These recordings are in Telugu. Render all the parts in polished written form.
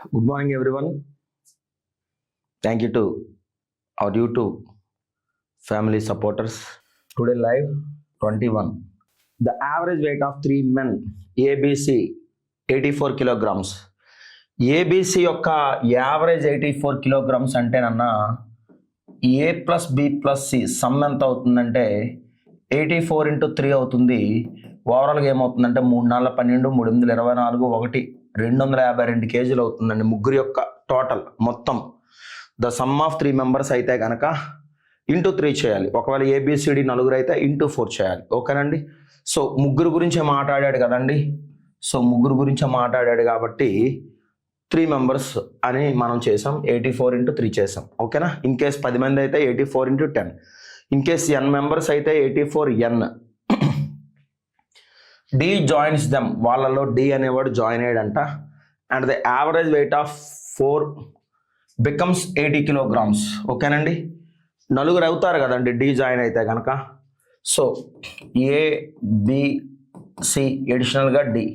Good morning, everyone. Thank you to our YouTube family supporters. Today, live 21. The average weight of 3 men, ABC, 84 kilograms. ABC యొక్క average 84 kilograms అంటేనన్నా A plus B plus C some ఎంత అవుతుందంటే 84 into 3 అవుతుంది. ఓవరాల్గా ఏమవుతుందంటే 3 4 12 3 8 24 1 252 కేజీలు అవుతుందండి ముగ్గురు యొక్క టోటల్ మొత్తం. ద సమ్ ఆఫ్ 3 మెంబర్స్ అయితే కనుక ఇంటూ 3 చేయాలి. ఒకవేళ ఏబిసిడి నలుగురు అయితే ఇంటూ 4 చేయాలి. ఓకేనండి. సో ముగ్గురు గురించే మాట్లాడాడు కదండి. సో ముగ్గురు గురించే మాట్లాడాడు కాబట్టి 3 మెంబర్స్ అని మనం చేసాం. 84 into 3 చేసాం. ఓకేనా. ఇన్ కేస్ 10 మంది అయితే 84 into 10. In case n members అయితే 84n. డి జాయిన్స్ దెమ్, వాళ్ళలో డి అనేవాడు జాయిన్ అయ్యాడంట. And the average weight of 4 becomes 80 kilograms. ఓకేనండి. నలుగురు అవుతారు కదండి డి జాయిన్ అయితే కనుక. సో ఏ బి సి ఎడిషనల్గా డి,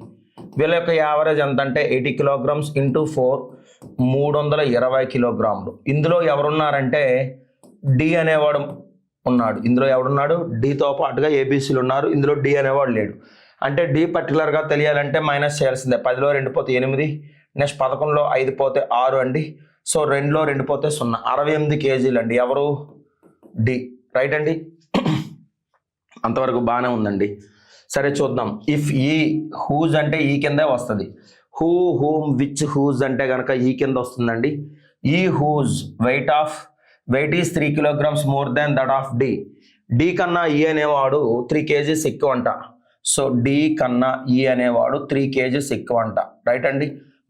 వీళ్ళ యొక్క యావరేజ్ ఎంత అంటే 80 kilograms into 4 320 kilograms. ఇందులో ఎవరున్నారంటే డి అనేవాడు ఉన్నాడు. ఇందులో ఎవడున్నాడు? డితో పాటుగా ఏబిసిలు ఉన్నారు. ఇందులో డి అనేవాడు లేడు. అంటే డి పర్టికులర్గా తెలియాలంటే మైనస్ చేయాల్సిందే. 10లో 2 పోతే 8, నెక్స్ట్ 11లో 5 పోతే 6 అండి. సో 2లో 2 పోతే 0, 68 కేజీలు అండి. ఎవరు? డి. రైట్ అండి. అంతవరకు బాగానే ఉందండి. సరే చూద్దాం. ఇఫ్ ఈ హూజ్ అంటే ఈ కిందే వస్తుంది. హూ, హూమ్, విచ్, హూజ్ అంటే కనుక ఈ కింద వస్తుందండి. ఈ whose weight is 3 kilograms more than that of D. D కన్నా ఈ అనేవాడు 3 kgs ఎక్కువ అంట. సో డి కన్నా ఈ అనేవాడు 3 kgs ఎక్కువ అంట. రైట్ అండి.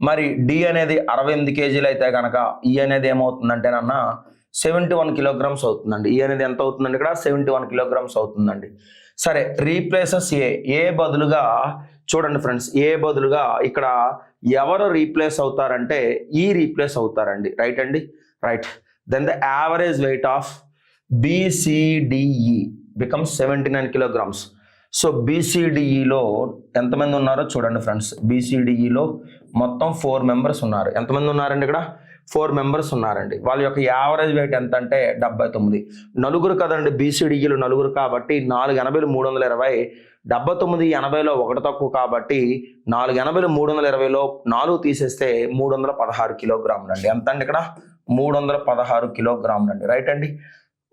మరి డి అనేది 68 కేజీలు అయితే కనుక ఈ అనేది ఏమవుతుందంటేనన్నా 71 kilograms అవుతుందండి. ఈ అనేది ఎంత అవుతుందండి? ఇక్కడ 71 kilograms అవుతుందండి. సరే, రీప్లేసెస్ ఏ బదులుగా చూడండి ఫ్రెండ్స్, ఏ బదులుగా ఇక్కడ ఎవరు రీప్లేస్ అవుతారంటే ఈ రీప్లేస్ అవుతారండి. రైట్ అండి. Right. Then the average weight of BCDE becomes 79 kilograms. So BCDEలో ఎంతమంది ఉన్నారో చూడండి ఫ్రెండ్స్. BCDEలో మొత్తం 4 మెంబర్స్ ఉన్నారు. ఎంతమంది ఉన్నారండి? ఇక్కడ 4 మెంబర్స్ ఉన్నారండి. వాళ్ళ యొక్క యావరేజ్ వెయిట్ ఎంత అంటే 79. నలుగురు కదండి, BCDEలు నలుగురు కాబట్టి 4 80 320. 79 80లో 1 తక్కువ కాబట్టి 4 80 320లో 4 తీసేస్తే 316 kilograms అండి. ఎంత అండి? ఇక్కడ 316 kilograms అండి. రైట్ అండి.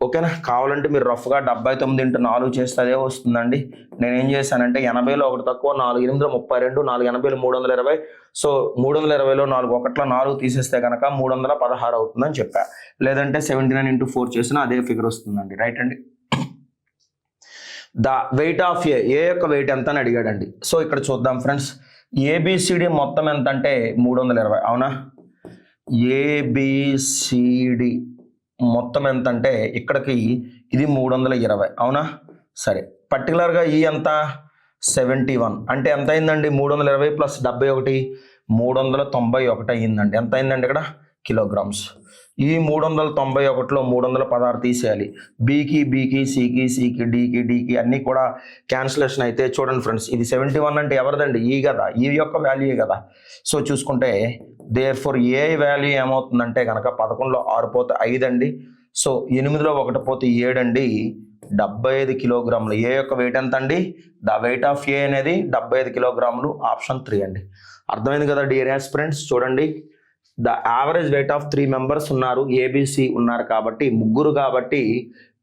ఓకేనా. కావాలంటే మీరు రఫ్గా 79 into 4 చేస్తే అదే వస్తుందండి. నేను ఏం చేశానంటే 80లో 1 తక్కువ, 4 8 32, 4 80 320. సో 320లో 4 1లో 4 తీసేస్తే కనుక 316 అవుతుందని చెప్పా. లేదంటే 79 into 4 చేసినా అదే ఫిగర్ వస్తుందండి. రైట్ అండి. ద వెయిట్ ఆఫ్ ఏ యొక్క వెయిట్ ఎంత అని అడిగాడండి. సో ఇక్కడ చూద్దాం ఫ్రెండ్స్. ఏబిసిడి మొత్తం ఎంత అంటే 320. అవునా? ఏబిసిడి మొత్తం ఎంత అంటే ఇక్కడికి ఇది 320. అవునా? సరే, పర్టికులర్గా ఈ ఎంత 71 అంటే ఎంత అయిందండి? 320 + 71 391 అయ్యిందండి. ఎంత అయిందండి ఇక్కడ? కిలోగ్రామ్స్. ఈ 391లో 316 తీసేయాలి. బీకి సికి డికి అన్నీ కూడా క్యాన్సిలేషన్ అయితే చూడండి ఫ్రెండ్స్. ఇది 71 అంటే ఎవరిదండి? ఈ కదా, ఈ యొక్క వాల్యూ కదా. సో చూసుకుంటే దేర్ఫోర్ ఏ వాల్యూ ఏమవుతుందంటే కనుక 11లో 6 పోతే 5 అండి. సో 8లో 1 పోతే 7 అండి. 75 kilograms. ఏ యొక్క వెయిట్ ఎంత అండి? ద వెయిట్ ఆఫ్ ఏ అనేది 75 kilograms. ఆప్షన్ 3 అండి. అర్థమైంది కదా డియర్ ఆస్పిరెంట్స్? చూడండి, the average weight of 3 members ఉన్నారు, ఏబిసి ఉన్నారు కాబట్టి ముగ్గురు కాబట్టి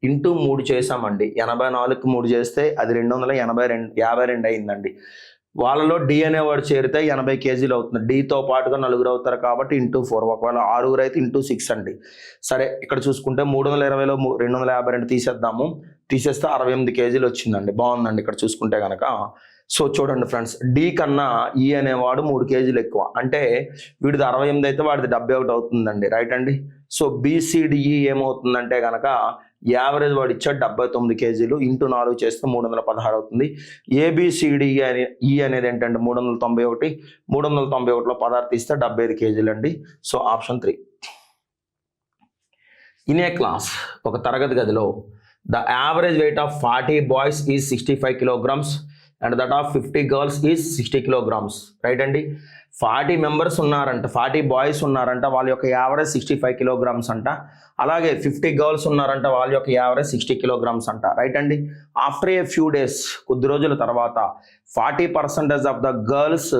ఇంటూ 3 చేసామండి. 84కి 3 చేస్తే అది 252 అయిందండి. వాళ్ళలో డి అనేవాడు చేరితే 80 కేజీలు అవుతుంది. డితో పాటుగా నలుగురు అవుతారు కాబట్టి ఇంటూ 4. ఒకవేళ 6 అయితే ఇంటూ 6 అండి. సరే, ఇక్కడ చూసుకుంటే 320లో 252 తీసేద్దాము. తీసేస్తే 68 కేజీలు వచ్చిందండి. బాగుందండి ఇక్కడ చూసుకుంటే కనుక. సో చూడండి ఫ్రెండ్స్, డి కన్నా ఈ అనేవాడు 3 కేజీలు ఎక్కువ. అంటే వీడిది 68 అయితే వాడిది 71 అవుతుందండి. రైట్ అండి. సో BCDE ఏమవుతుందంటే కనుక యావరేజ్ వాడు ఇచ్చాడు 79 కేజీలు. ఇంటూ 4 చేస్తే 316 అవుతుంది. ఏబిసిడి ఈ అనేది ఏంటంటే 391లో 16 తీస్తే 75 కేజీలు అండి. So option 3. In a class, ఒక తరగతి గదిలో the average weight of 40 boys is 65 kilograms and that of 50 girls is 60 kilograms, right అండి. 40 మెంబర్స్ ఉన్నారంట, 40 బాయ్స్ ఉన్నారంట, వాళ్ళ యొక్క యావరేజ్ 65 kilograms అంట. అలాగే 50 గర్ల్స్ ఉన్నారంట, వాళ్ళ యొక్క యావరేజ్ 60 kilograms అంట, రైట్ అండి. ఆఫ్టర్ ఏ ఫ్యూ డేస్, కొద్ది రోజుల తర్వాత 40% ఆఫ్ ద గర్ల్స్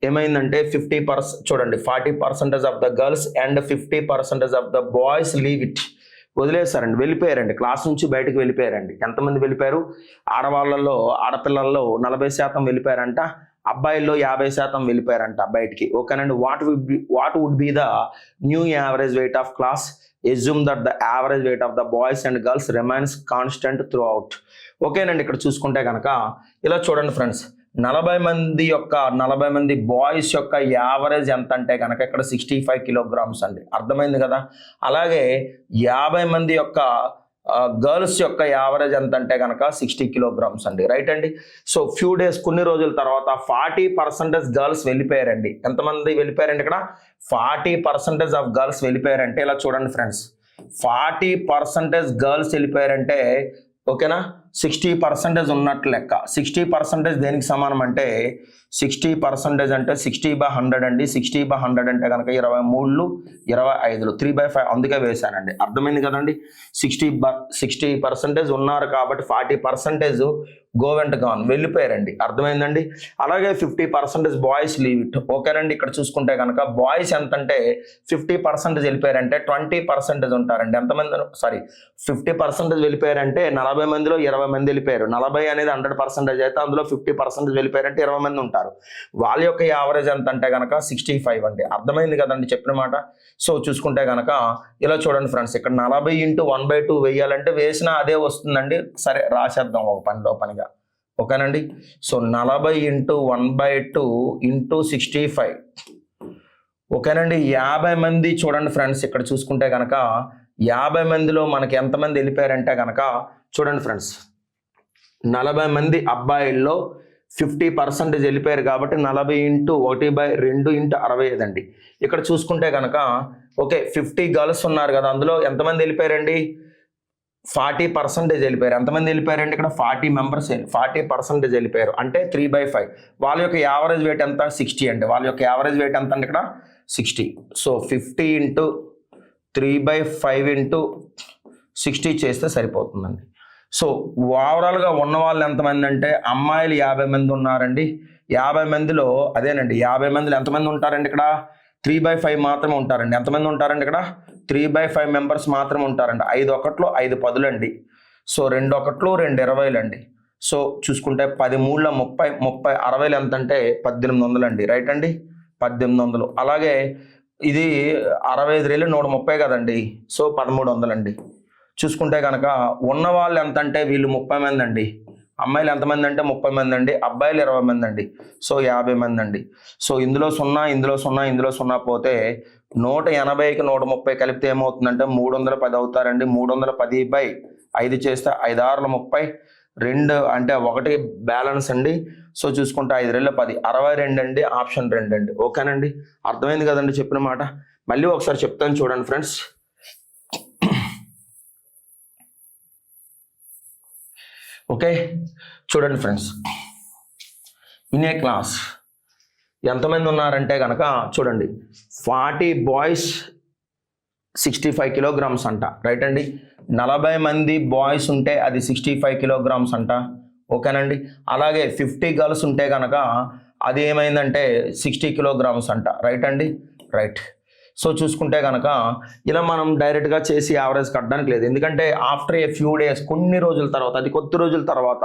ఏమైందంటే 50%, చూడండి, 40% of the girls and 50% of the boys leave it, వదిలేశారండి, వెళ్ళిపోయారండి, క్లాస్ నుంచి బయటకు వెళ్ళిపోయారండి. ఎంతమంది వెళ్ళిపోయారు? ఆడపిల్లల్లో 40% వెళ్ళిపోయారంట, అబ్బాయిల్లో 50% వెళ్ళిపోయారంట బయటికి. ఓకేనండి. What would be the new average weight of class? assume that the average weight of the boys and girls remains constant throughout. ఓకేనండి. ఇక్కడ చూసుకుంటే కనుక ఇలా చూడండి ఫ్రెండ్స్, 40 మంది బాయ్స్ యొక్క యావరేజ్ ఎంత అంటే కనుక ఇక్కడ 65 kilograms అండి, అర్థమైంది కదా. అలాగే 50 మంది యొక్క గర్ల్స్ యొక్క యావరేజ్ ఎంత అంటే కనుక 60 kilograms అండి, రైట్ అండి. సో ఫ్యూ డేస్, కొన్ని రోజుల తర్వాత 40% గర్ల్స్ వెళ్ళిపోయారండి. ఎంతమంది వెళ్ళిపోయారండి? ఇక్కడ 40% ఆఫ్ గర్ల్స్ వెళ్ళిపోయారంటే ఇలా చూడండి ఫ్రెండ్స్, 40% గర్ల్స్ వెళ్ళిపోయారంటే ఓకేనా, 60% ఉన్నట్లు లెక్క. 60% దేనికి సమానం అంటే 60% అంటే 60/100 అండి. 60/100 అంటే కనుక 23 25 3/5, అందుకే వేశానండి, అర్థమైంది కదండి. 60% ఉన్నారు కాబట్టి 40% గో వెంట గాన్, వెళ్ళిపోయారండి, అర్థమైందండి. అలాగే 50% బాయ్స్ లీవ్ ఇట్. ఓకేనండి. ఇక్కడ చూసుకుంటే కనుక బాయ్స్ ఎంత అంటే 50% వెళ్ళిపోయారంటే 20% ఉంటారండి. ఎంతమంది? 50% వెళ్ళిపోయారంటే 40 మందిలో 20 మంది వెళ్ళిపోయారు. 40 అనేది 100% అయితే అందులో 50% వెళ్ళిపోయారంటే 20 మంది ఉంటారు. వాళ్ళ యొక్క యావరేజ్ ఎంత అంటే కనుక 65 అండి, అర్థమైంది కదండి చెప్పిన మాట. సో చూసుకుంటే కనుక ఇలా చూడండి ఫ్రెండ్స్, ఇక్కడ 40 × 1/2 వేయాలంటే వేసినా అదే వస్తుందండి. సరే రాసేద్దాం ఒక పనిగా, ఓకేనండి. సో 40 × 1/2 × 65, ఓకేనండి. 50 మంది చూడండి ఫ్రెండ్స్, ఇక్కడ చూసుకుంటే కనుక 50 మందిలో మనకి ఎంతమంది వెళ్ళిపోయారంటే కనుక చూడండి ఫ్రెండ్స్, 40 మంది అబ్బాయిల్లో 50% వెళ్ళిపోయారు కాబట్టి 40 × 1/2 × 65 అండి. ఇక్కడ చూసుకుంటే కనుక ఓకే, 50 గర్ల్స్ ఉన్నారు కదా, అందులో ఎంతమంది వెళ్ళిపోయారండి? 40% వెళ్ళిపోయారు. ఎంతమంది వెళ్ళిపోయారండి? ఇక్కడ 40 మెంబర్స్ 40% వెళ్ళిపోయారు అంటే 3/5. వాళ్ళ యొక్క యావరేజ్ వెయిట్ ఎంత? 60 అండి. వాళ్ళ యొక్క యావరేజ్ వెయిట్ ఎంత అంటే ఇక్కడ 60. సో 50 × 3/5 × 60 చేస్తే సరిపోతుందండి. సో ఓవరాల్గా ఉన్న వాళ్ళు ఎంతమంది అంటే అమ్మాయిలు 50 మంది ఉన్నారండి. 50 మందిలో అదేనండి, 50 మందిలో ఎంతమంది ఉంటారండి? ఇక్కడ 3/5 మాత్రమే ఉంటారండి. ఎంతమంది ఉంటారండి? ఇక్కడ 3/5 మెంబర్స్ మాత్రమే ఉంటారండి. 5 1 5 10 అండి. సో 2 1 2 20 అండి. సో చూసుకుంటే 10 3 30 30 60 ఎంత అంటే 1800 అండి, రైట్ అండి, 1800. అలాగే ఇది 65 130 కదండి, సో 1300 అండి. చూసుకుంటే కనుక ఉన్న వాళ్ళు ఎంత అంటే వీళ్ళు 30 మంది అండి. అమ్మాయిలు ఎంతమంది అంటే 30 మంది అండి, అబ్బాయిలు 20 మంది అండి. సో 50 మంది అండి. సో ఇందులో 0 ఇందులో 0 ఇందులో 0 పోతే 180కి 130 కలిపితే ఏమవుతుందంటే 310 అవుతారండి. 310/5 చేస్తే 5 6 30, 2 అంటే 1 బ్యాలెన్స్ అండి. సో చూసుకుంటే 5 2 10 62 అండి, ఆప్షన్ 2 అండి. ఓకేనండి, అర్థమైంది కదండి చెప్పిన మాట. మళ్ళీ ఒకసారి చెప్తాను చూడండి ఫ్రెండ్స్. ఓకే చూడండి ఫ్రెండ్స్, ఇన్ ఏ క్లాస్ ఎంతమంది ఉన్నారంటే కనుక చూడండి, 40 బాయ్స్ 65 kilograms అంట, రైట్ అండి. 40 మంది బాయ్స్ ఉంటే అది 65 kilograms అంట, ఓకేనండి. అలాగే 50 గర్ల్స్ ఉంటే కనుక అది ఏమైందంటే 60 kilograms అంట, రైట్ అండి, రైట్. సో చూసుకుంటే కనుక ఇలా మనం డైరెక్ట్గా చేసి యావరేజ్ కట్టడానికి లేదు, ఎందుకంటే ఆఫ్టర్ ఏ ఫ్యూ డేస్, కొన్ని రోజుల తర్వాత, అది కొద్ది రోజుల తర్వాత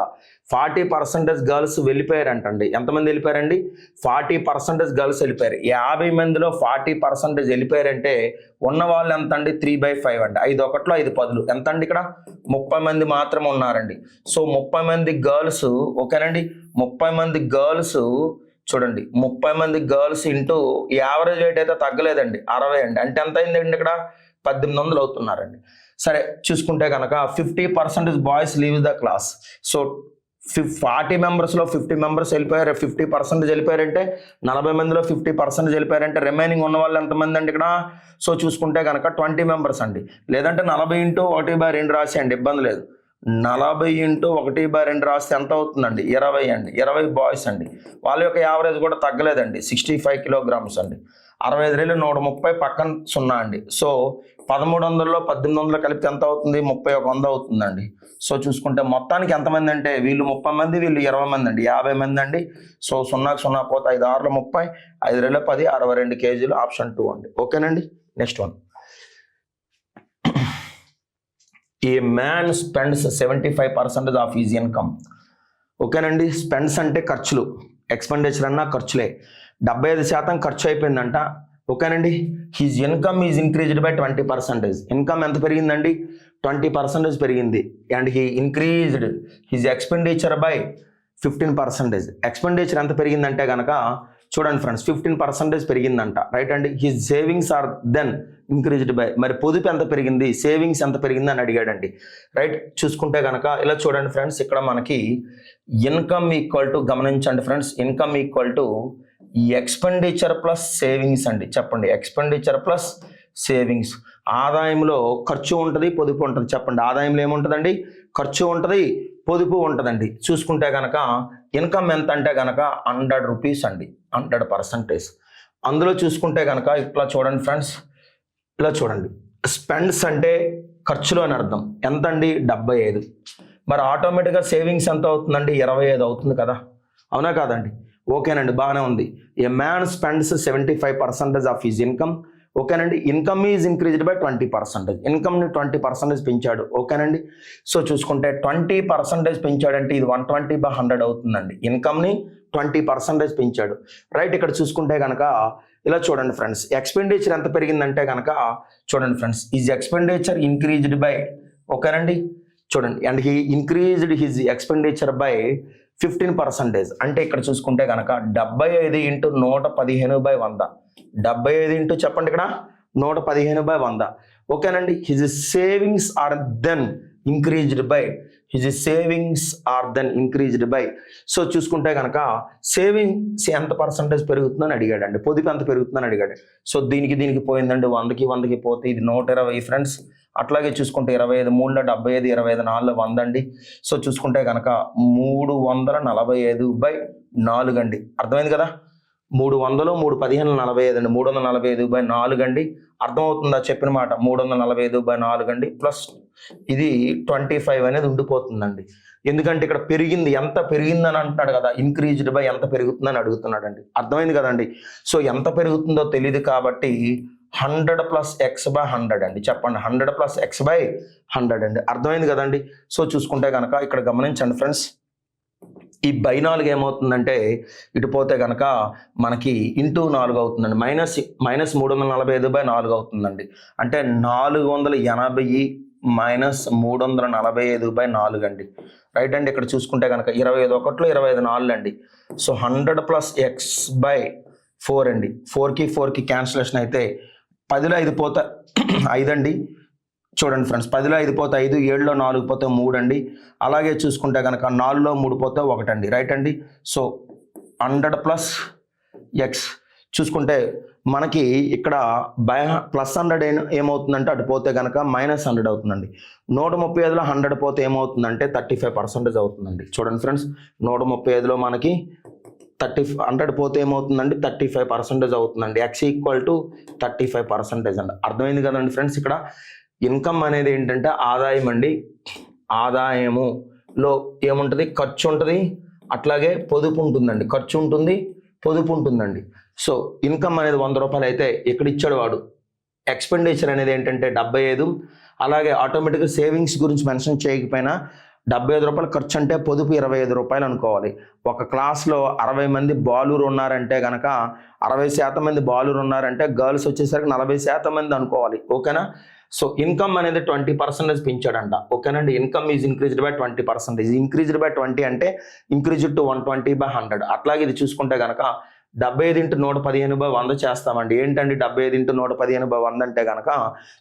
40% గర్ల్స్ వెళ్ళిపోయారంటండి. ఎంతమంది వెళ్ళిపోయారండి? 40% గర్ల్స్ వెళ్ళిపోయారు. 50 మందిలో 40% వెళ్ళిపోయారంటే ఉన్న వాళ్ళు ఎంత అండి? 3/5 అండి. 5 1 5 10 ఎంత అండి? ఇక్కడ 30 మంది మాత్రం ఉన్నారండి. సో 30 మంది గర్ల్స్, ఓకేనండి, 30 మంది గర్ల్స్ చూడండి, 30 మంది గర్ల్స్ ఇంటూ యావరేజ్ వెయిట్ అయితే తగ్గలేదండి, 60 అండి. అంటే ఎంత అయిందండి? ఇక్కడ 1800 అవుతున్నారండి. సరే చూసుకుంటే కనుక 50% boys leave the class. So 40 మెంబర్స్లో 50 మెంబర్స్ వెళ్ళిపోయారు, 50% వెళ్ళిపోయారంటే 40 మందిలో 50% వెళ్ళిపోయారంటే రిమైనింగ్ ఉన్న వాళ్ళు ఎంతమంది అండి ఇక్కడ? సో చూసుకుంటే కనుక 20 మెంబర్స్ అండి. లేదంటే 40 × 1/2 రాసేయండి, ఇబ్బంది లేదు. 40 ఇంటూ 1/2 రాస్తే ఎంత అవుతుందండి? 20 అండి. 20 బాయ్స్ అండి. వాళ్ళ యొక్క యావరేజ్ కూడా తగ్గలేదండి, 65 కిలోగ్రామ్స్ అండి. 65 130 పక్కన 0 అండి. సో 1300లో 1800 కలిపితే ఎంత అవుతుంది? 3100 అవుతుందండి. సో చూసుకుంటే మొత్తానికి ఎంతమంది అంటే వీళ్ళు 30 మంది, వీళ్ళు 20 మంది అండి, 50 మంది అండి. సో 0కి 0 పోతే 5 6 30, 5 2 10, 62 కేజీలు. ఆప్షన్ 2 అండి. ఓకేనండి. Next one. A man spends 75% of his income. ఓకేనండి. స్పెండ్స్ అంటే ఖర్చులు, ఎక్స్పెండిచర్ అన్నా ఖర్చులే. 75% ఖర్చు అయిపోయిందంట. ఓకేనండి. His income is increased by 20%. Income ఎంత పెరిగిందండి? 20% పెరిగింది. And he increased his expenditure by 15%. Expenditure ఎంత పెరిగిందంటే కనుక చూడండి ఫ్రెండ్స్, 15% పెరిగిందంట. రైట్ అండి. His savings are then increased by, మరి పొదుపు ఎంత పెరిగింది, సేవింగ్స్ ఎంత పెరిగింది అని అడిగాడండి. రైట్. చూసుకుంటే కనుక ఇలా చూడండి ఫ్రెండ్స్, ఇక్కడ మనకి ఇన్కమ్ ఈక్వల్ టు, గమనించండి friends, income equal to expenditure plus savings అండి. చెప్పండి, ఎక్స్పెండిచర్ ప్లస్ సేవింగ్స్. ఆదాయంలో ఖర్చు ఉంటుంది, పొదుపు ఉంటుంది. చెప్పండి, ఆదాయంలో ఏముంటుందండి? ఖర్చు ఉంటుంది, పొదుపు ఉంటుందండి. చూసుకుంటే కనుక ఇన్కమ్ ఎంత అంటే కనుక 100 రూపీస్ అండి, 100%. అందులో చూసుకుంటే కనుక ఇట్లా చూడండి ఫ్రెండ్స్, ఇలా చూడండి, స్పెండ్స్ అంటే ఖర్చులు అని అర్థం. ఎంత అండి? 75. మరి ఆటోమేటిక్గా సేవింగ్స్ ఎంత అవుతుందండి? 25 అవుతుంది కదా, అవునా కాదండి? ఓకేనండి, బాగానే ఉంది. A man spends 75% of his income. ఓకేనండి. Income is increased by 20%. ఇన్కమ్ని 20% పెంచాడు. ఓకేనండి. సో చూసుకుంటే 20% పెంచాడంటే ఇది 120/100 అవుతుందండి. ఇన్కమ్ని 20% పెంచాడు. రైట్. ఇక్కడ చూసుకుంటే కనుక ఇలా చూడండి ఫ్రెండ్స్, ఎక్స్పెండిచర్ ఎంత పెరిగిందంటే కనుక చూడండి friends, is expenditure increased by, ఓకేనండి చూడండి, and he increased his expenditure by 15%. అంటే ఇక్కడ చూసుకుంటే కనుక 75 ఇంటూ 115/100. 75 ఇంటూ చెప్పండి ఇక్కడ 115/100. ఓకేనండి. His savings are then increased by, his savings are then increased by. So చూసుకుంటే కనుక సేవింగ్స్ ఎంత పర్సంటేజ్ పెరుగుతుందని అడిగాడండి, పొదుపు ఎంత పెరుగుతుందని అడిగాడు. సో దీనికి పోయిందండి, 100కి పోతే ఇది 120 ఫ్రెండ్స్. అట్లాగే చూసుకుంటే 25 3 75, 25 4 100 అండి. సో చూసుకుంటే కనుక 345/4 అండి. అర్థమైంది కదా? 300 3 15 45 అండి, 345/4 అండి. అర్థమవుతుందా చెప్పిన మాట? 345/4 అండి. ప్లస్ ఇది 25 అనేది ఉండిపోతుందండి. ఎందుకంటే ఇక్కడ పెరిగింది, ఎంత పెరిగిందని అంటున్నాడు కదా, ఇంక్రీజ్డ్ బై ఎంత పెరుగుతుందని అడుగుతున్నాడు అండి. అర్థమైంది కదండి? సో ఎంత పెరుగుతుందో తెలియదు కాబట్టి 100 + x/100 అండి. చెప్పండి, 100 + x/100 అండి. అర్థమైంది కదండి? సో చూసుకుంటే కనుక ఇక్కడ గమనించండి ఫ్రెండ్స్, ఈ బై 4 ఏమవుతుందంటే ఇటు పోతే కనుక మనకి ఇంటూ 4 అవుతుందండి, -345/4 అవుతుందండి. అంటే 480 -345/4 అండి. రైట్ అండి. ఇక్కడ చూసుకుంటే కనుక 25 1 25 4 అండి. సో 100 + x/4 అండి. 4కి క్యాన్సిలేషన్ అయితే 10లో 5 పోతే 5 అండి. చూడండి ఫ్రెండ్స్, 10లో 5 పోతే 5, 7లో 4 పోతే 3 అండి. అలాగే చూసుకుంటే కనుక 4లో 3 పోతే 1 అండి. రైట్ అండి. సో 100 + x చూసుకుంటే మనకి ఇక్కడ +100 ఏమవుతుందంటే అటు పోతే కనుక -100 అవుతుందండి. 135లో 100 పోతే ఏమవుతుందంటే 35% అవుతుందండి. చూడండి ఫ్రెండ్స్, 135లో మనకి 100 పోతే ఏమవుతుందండి? 35% అవుతుందండి. x = 35% అండి. అర్థమైంది కదండి ఫ్రెండ్స్? ఇక్కడ ఇన్కమ్ అనేది ఏంటంటే ఆదాయం అండి. ఆదాయములో ఏముంటుంది? ఖర్చు ఉంటుంది, అట్లాగే పొదుపు ఉంటుందండి. ఖర్చు ఉంటుంది, పొదుపు ఉంటుందండి. సో ఇన్కమ్ అనేది 100 రూపాయలు అయితే ఇక్కడ ఇచ్చాడు వాడు. ఎక్స్పెండిచర్ అనేది ఏంటంటే 75. అలాగే ఆటోమేటిక్గా సేవింగ్స్ గురించి మెన్షన్ చేయకపోయినా 75 రూపాయలు ఖర్చు అంటే పొదుపు 25 రూపాయలు అనుకోవాలి. ఒక క్లాస్లో 60 మంది బాలురు ఉన్నారంటే కనుక 60% మంది బాలురు ఉన్నారంటే గర్ల్స్ వచ్చేసరికి 40% మంది అనుకోవాలి. ఓకేనా? సో ఇన్కమ్ అనేది 20% పెంచాడంట. ఓకేనండి. Income is increased by 20%. Increased by 20 అంటే ఇంక్రీజ్డ్ టు 120/100. అట్లాగే ఇది చూసుకుంటే కనుక 75 ఇంటూ 115/100 చేస్తామండి. ఏంటండి 75 ఇంటూ 115/100 అంటే కనుక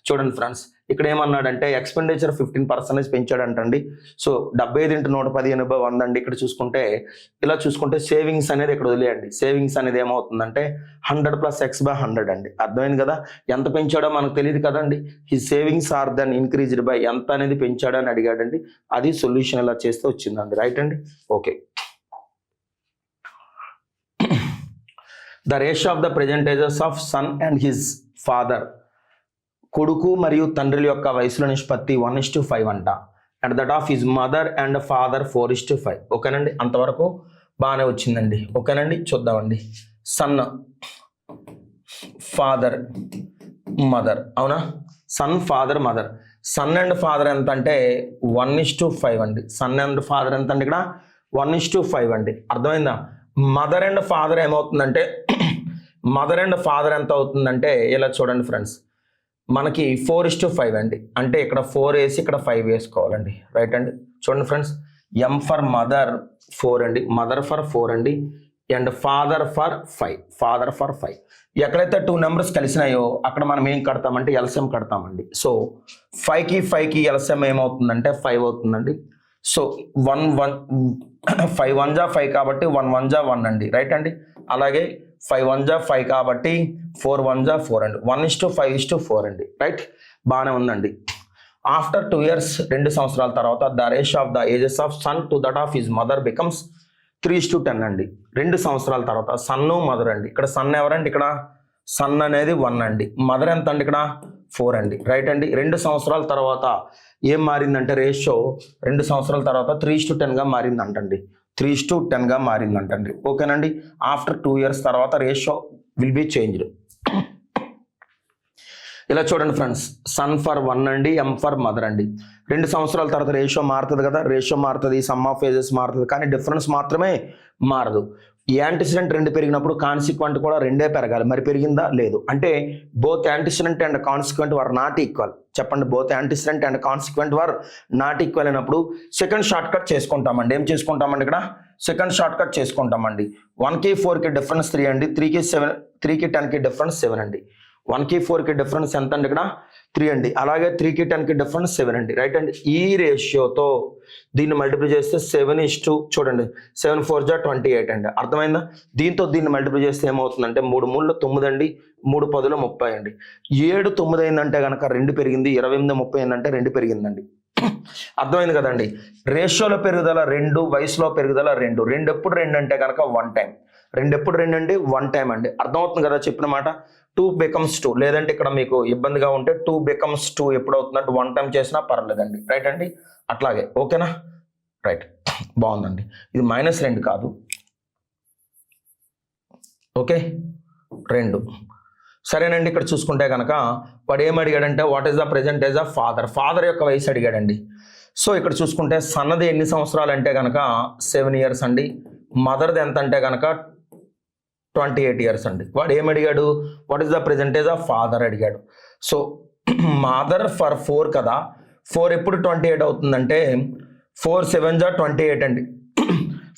చూడండి ఫ్రెండ్స్, ఇక్కడ ఏమన్నాడంటే ఎక్స్పెండిచర్ 15% పెంచాడంటండి. సో 75 ఇంటూ 115/100 అండి. ఇక్కడ చూసుకుంటే ఇలా చూసుకుంటే సేవింగ్స్ అనేది ఇక్కడ వదిలేయండి. సేవింగ్స్ అనేది ఏమవుతుందంటే 100 + x/100 అండి. అర్థమైంది కదా? ఎంత పెంచాడో మనకు తెలియదు కదండి. His savings are then increased by ఎంత అనేది పెంచాడని అడిగాడండి. అది సొల్యూషన్ ఇలా చేస్తే వచ్చిందండి. రైట్ అండి. Okay. The ratio of the present ages of son and his father, కొడుకు మరియు తండ్రి యొక్క వయసుల నిష్పత్తి 1:5 అంట. And that of his mother and father 4:5. ఓకేనండి, అంతవరకు బాగానే వచ్చిందండి. ఓకేనండి, చూద్దామండి. సన్, ఫాదర్, మదర్, అవునా? Son, father, mother. Son and father ఎంత అంటే 1:5 అండి. సన్ అండ్ ఫాదర్ ఎంత అండి? ఇక్కడ 1:5 అండి. అర్థమైందా? మదర్ అండ్ ఫాదర్ ఏమవుతుందంటే మదర్ అండ్ ఫాదర్ ఎంత అవుతుందంటే ఇలా చూడండి ఫ్రెండ్స్, మనకి 4:5 అండి. అంటే ఇక్కడ 4 వేసి ఇక్కడ 5 వేసుకోవాలండి. రైట్ అండి. చూడండి ఫ్రెండ్స్, ఎం ఫర్ మదర్ 4 అండి, మదర్ ఫర్ 4 అండి, and father for 5. Father for 5. ఎక్కడైతే 2 నెంబర్స్ కలిసినాయో అక్కడ మనం ఏం కడతామంటే ఎల్సిఎం కడతామండి. సో 5కి ఎల్సిఎం ఏమవుతుందంటే 5 అవుతుందండి. సో 5 1 5 కాబట్టి 1 1 1 అండి. రైట్ అండి. అలాగే 5 1 5 కాబట్టి 4 1 4 అండి. 1:5:4 అండి. రైట్, బాగానే ఉందండి. ఆఫ్టర్ 2 years 2 సంవత్సరాల తర్వాత the ratio of the ages of son to that of his mother becomes 3:10 అండి. 2 సంవత్సరాల తర్వాత సన్ను మదర్ అండి. ఇక్కడ సన్ ఎవరండి? ఇక్కడ సన్ అనేది 1 అండి. మదర్ ఎంత అండి? ఇక్కడ 4 అండి. రైట్ అండి. 2 సంవత్సరాల తర్వాత ఏం మారిందంటే రేషియో 2 సంవత్సరాల తర్వాత 3:10గా మారిందంటండి. 3:10గా మారిందంటండి. ఓకేనండి. ఆఫ్టర్ 2 years తర్వాత రేషియో విల్ బి చేంజ్డ్. ఇలా చూడండి ఫ్రెండ్స్, సన్ ఫర్ 1 అండి, ఎం ఫర్ మదర్ అండి. 2 సంవత్సరాల తర్వాత రేషియో మారుతుంది కదా, రేషియో మారుతుంది, సమ్ ఆఫ్ ఏజెస్ మారుతుంది, కానీ డిఫరెన్స్ మాత్రమే మారదు. యాంటిసిడెంట్ 2 పెరిగినప్పుడు కాన్సిక్వెంట్ కూడా 2 పెరగాలి. మరి పెరిగిందా? లేదు. అంటే both antecedent and consequent were not equal. చెప్పండి, both antecedent and consequent were not equal అయినప్పుడు సెకండ్ షార్ట్ కట్ చేసుకుంటామండి. ఏం చేసుకుంటామండి? ఇక్కడ సెకండ్ షార్ట్ కట్ చేసుకుంటామండి. 1కి 4కి డిఫరెన్స్ 3 అండి, 3కి 10కి డిఫరెన్స్ 7 అండి. 1కి 4కి డిఫరెన్స్ ఎంత అండి? ఇక్కడ 3 అండి. అలాగే 3కి 10కి డిఫరెన్స్ 7 అండి. రైట్ అండి. ఈ రేషియోతో దీన్ని మల్టిప్లై చేస్తే 7:, చూడండి 7 4 జా 28 అండి. అర్థమైందా? దీంతో దీన్ని మల్టిప్లై చేస్తే ఏమవుతుందంటే 3 3 9 అండి, 3 10 30 అండి. 7 9 అయిందంటే కనుక 2 పెరిగింది, 28 30 అయిందంటే 2 పెరిగిందండి. అర్థమైంది కదండి. రేషియోలో పెరుగుదల 2, వయసులో పెరుగుదల 2. 2 ఎప్పుడు 2 అంటే కనుక 1 టైం. 2 ఎప్పుడు 2 అండి? 1 టైం అండి. అర్థమవుతుంది కదా చెప్పిన మాట. 2 becomes 2. లేదంటే ఇక్కడ మీకు ఇబ్బందిగా ఉంటే 2 becomes 2 ఎప్పుడు అవుతుందంటే 1 టైం చేసినా పర్లేదండి. రైట్ అండి. అట్లాగే ఓకేనా? రైట్, బాగుందండి. ఇది -2 కాదు, ఓకే 2. సరేనండి. ఇక్కడ చూసుకుంటే కనుక వాడు ఏం అడిగాడంటే what is the present age of father. Father యొక్క వయసు అడిగాడండి. సో ఇక్కడ చూసుకుంటే సన్నది ఎన్ని సంవత్సరాలు అంటే కనుక 7 years అండి. మదర్ది ఎంత అంటే కనుక 28 years అండి. వాడు ఏం అడిగాడు? What is the present age of father అడిగాడు. సో మదర్ ఫర్ 4 కదా, 4 ఎప్పుడు 28 అవుతుందంటే 4 7 జా 28 అండి.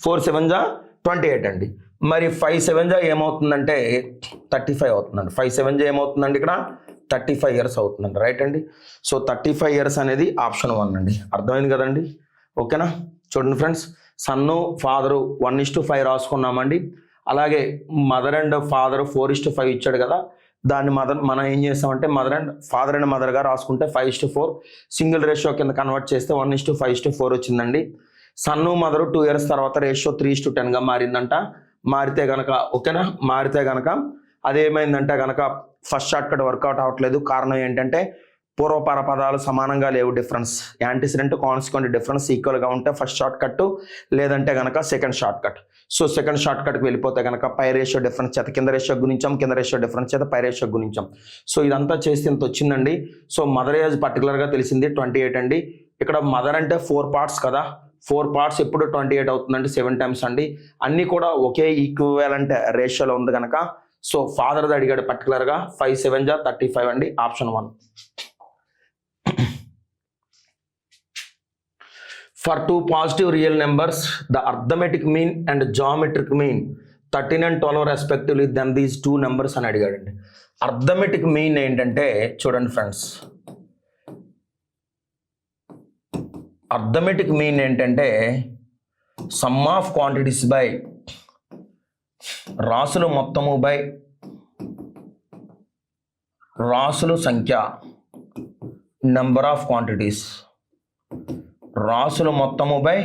4 7 జా 28 అండి. మరి 5 7 జా ఏమవుతుందంటే 35 అవుతుందండి. 5 7 జా ఏమవుతుందండి? ఇక్కడ 35 years అవుతుందండి. రైట్ అండి. సో 35 years అనేది ఆప్షన్ 1 అండి. అర్థమైంది కదండి? ఓకేనా? చూడండి ఫ్రెండ్స్, సన్ను ఫాదరు 1:5 రాసుకున్నామండి. అలాగే మదర్ అండ్ ఫాదర్ 4:5 ఇచ్చాడు కదా, దాన్ని మనం ఏం చేస్తామంటే ఫాదర్ అండ్ మదర్గా రాసుకుంటే 5:4 సింగిల్ రేషియో కింద కన్వర్ట్ చేస్తే 1:5:4 వచ్చిందండి. సన్ను మదరు 2 years తర్వాత రేషియో 3:10గా మారిందంట. మారితే కనుక ఓకేనా, మారితే కనుక అదేమైందంటే కనుక ఫస్ట్ షార్ట్ కట్ వర్కౌట్ అవ్వట్లేదు. కారణం ఏంటంటే పూర్వపర పదాలు సమానంగా లేవు, డిఫరెన్స్ యాంటిసిడెంట్ కాన్సిక్వెంట్ డిఫరెన్స్ ఈక్వల్గా ఉంటే ఫస్ట్ షార్ట్ కట్, లేదంటే కనుక second short cut. So second short కట్కి వెళ్ళిపోతే కనుక పై రేషియో డిఫరెన్స్ చేత కింద రేషియో గుణించాం, కింద రేషియో డిఫరెన్స్ చేత పై రేషియో గుణించాం. సో ఇదంతా చేస్తే ఇంత వచ్చిందండి. సో మదర్ ఏజ్ పర్టికులర్గా తెలిసింది 28 అండి. ఇక్కడ మదర్ అంటే 4 parts కదా, 4 parts ఎప్పుడు 28 అవుతుందండి, 7 times అండి. అన్నీ కూడా ఒకే ఈక్వివాలెంట్ రేషియోలో ఉంది కనుక సో ఫాదర్ది అడిగాడు పర్టికులర్గా. 5 7 జా 35 అండి, option 1. For 2 positive real numbers, the arithmetic mean and geometric mean 13 and 12 respectively then these 2 numbers అని అడిగాడండి. అర్థమెటిక్ మీన్ ఏంటంటే చూడండి ఫ్రెండ్స్, అర్థమెటిక్ మీన్ ఏంటంటే సమ్ ఆఫ్ క్వాంటిటీస్ బై రాసులు మొత్తము బై రాసులు సంఖ్య, నెంబర్ ఆఫ్ క్వాంటిటీస్, రాసులు మొత్తము బై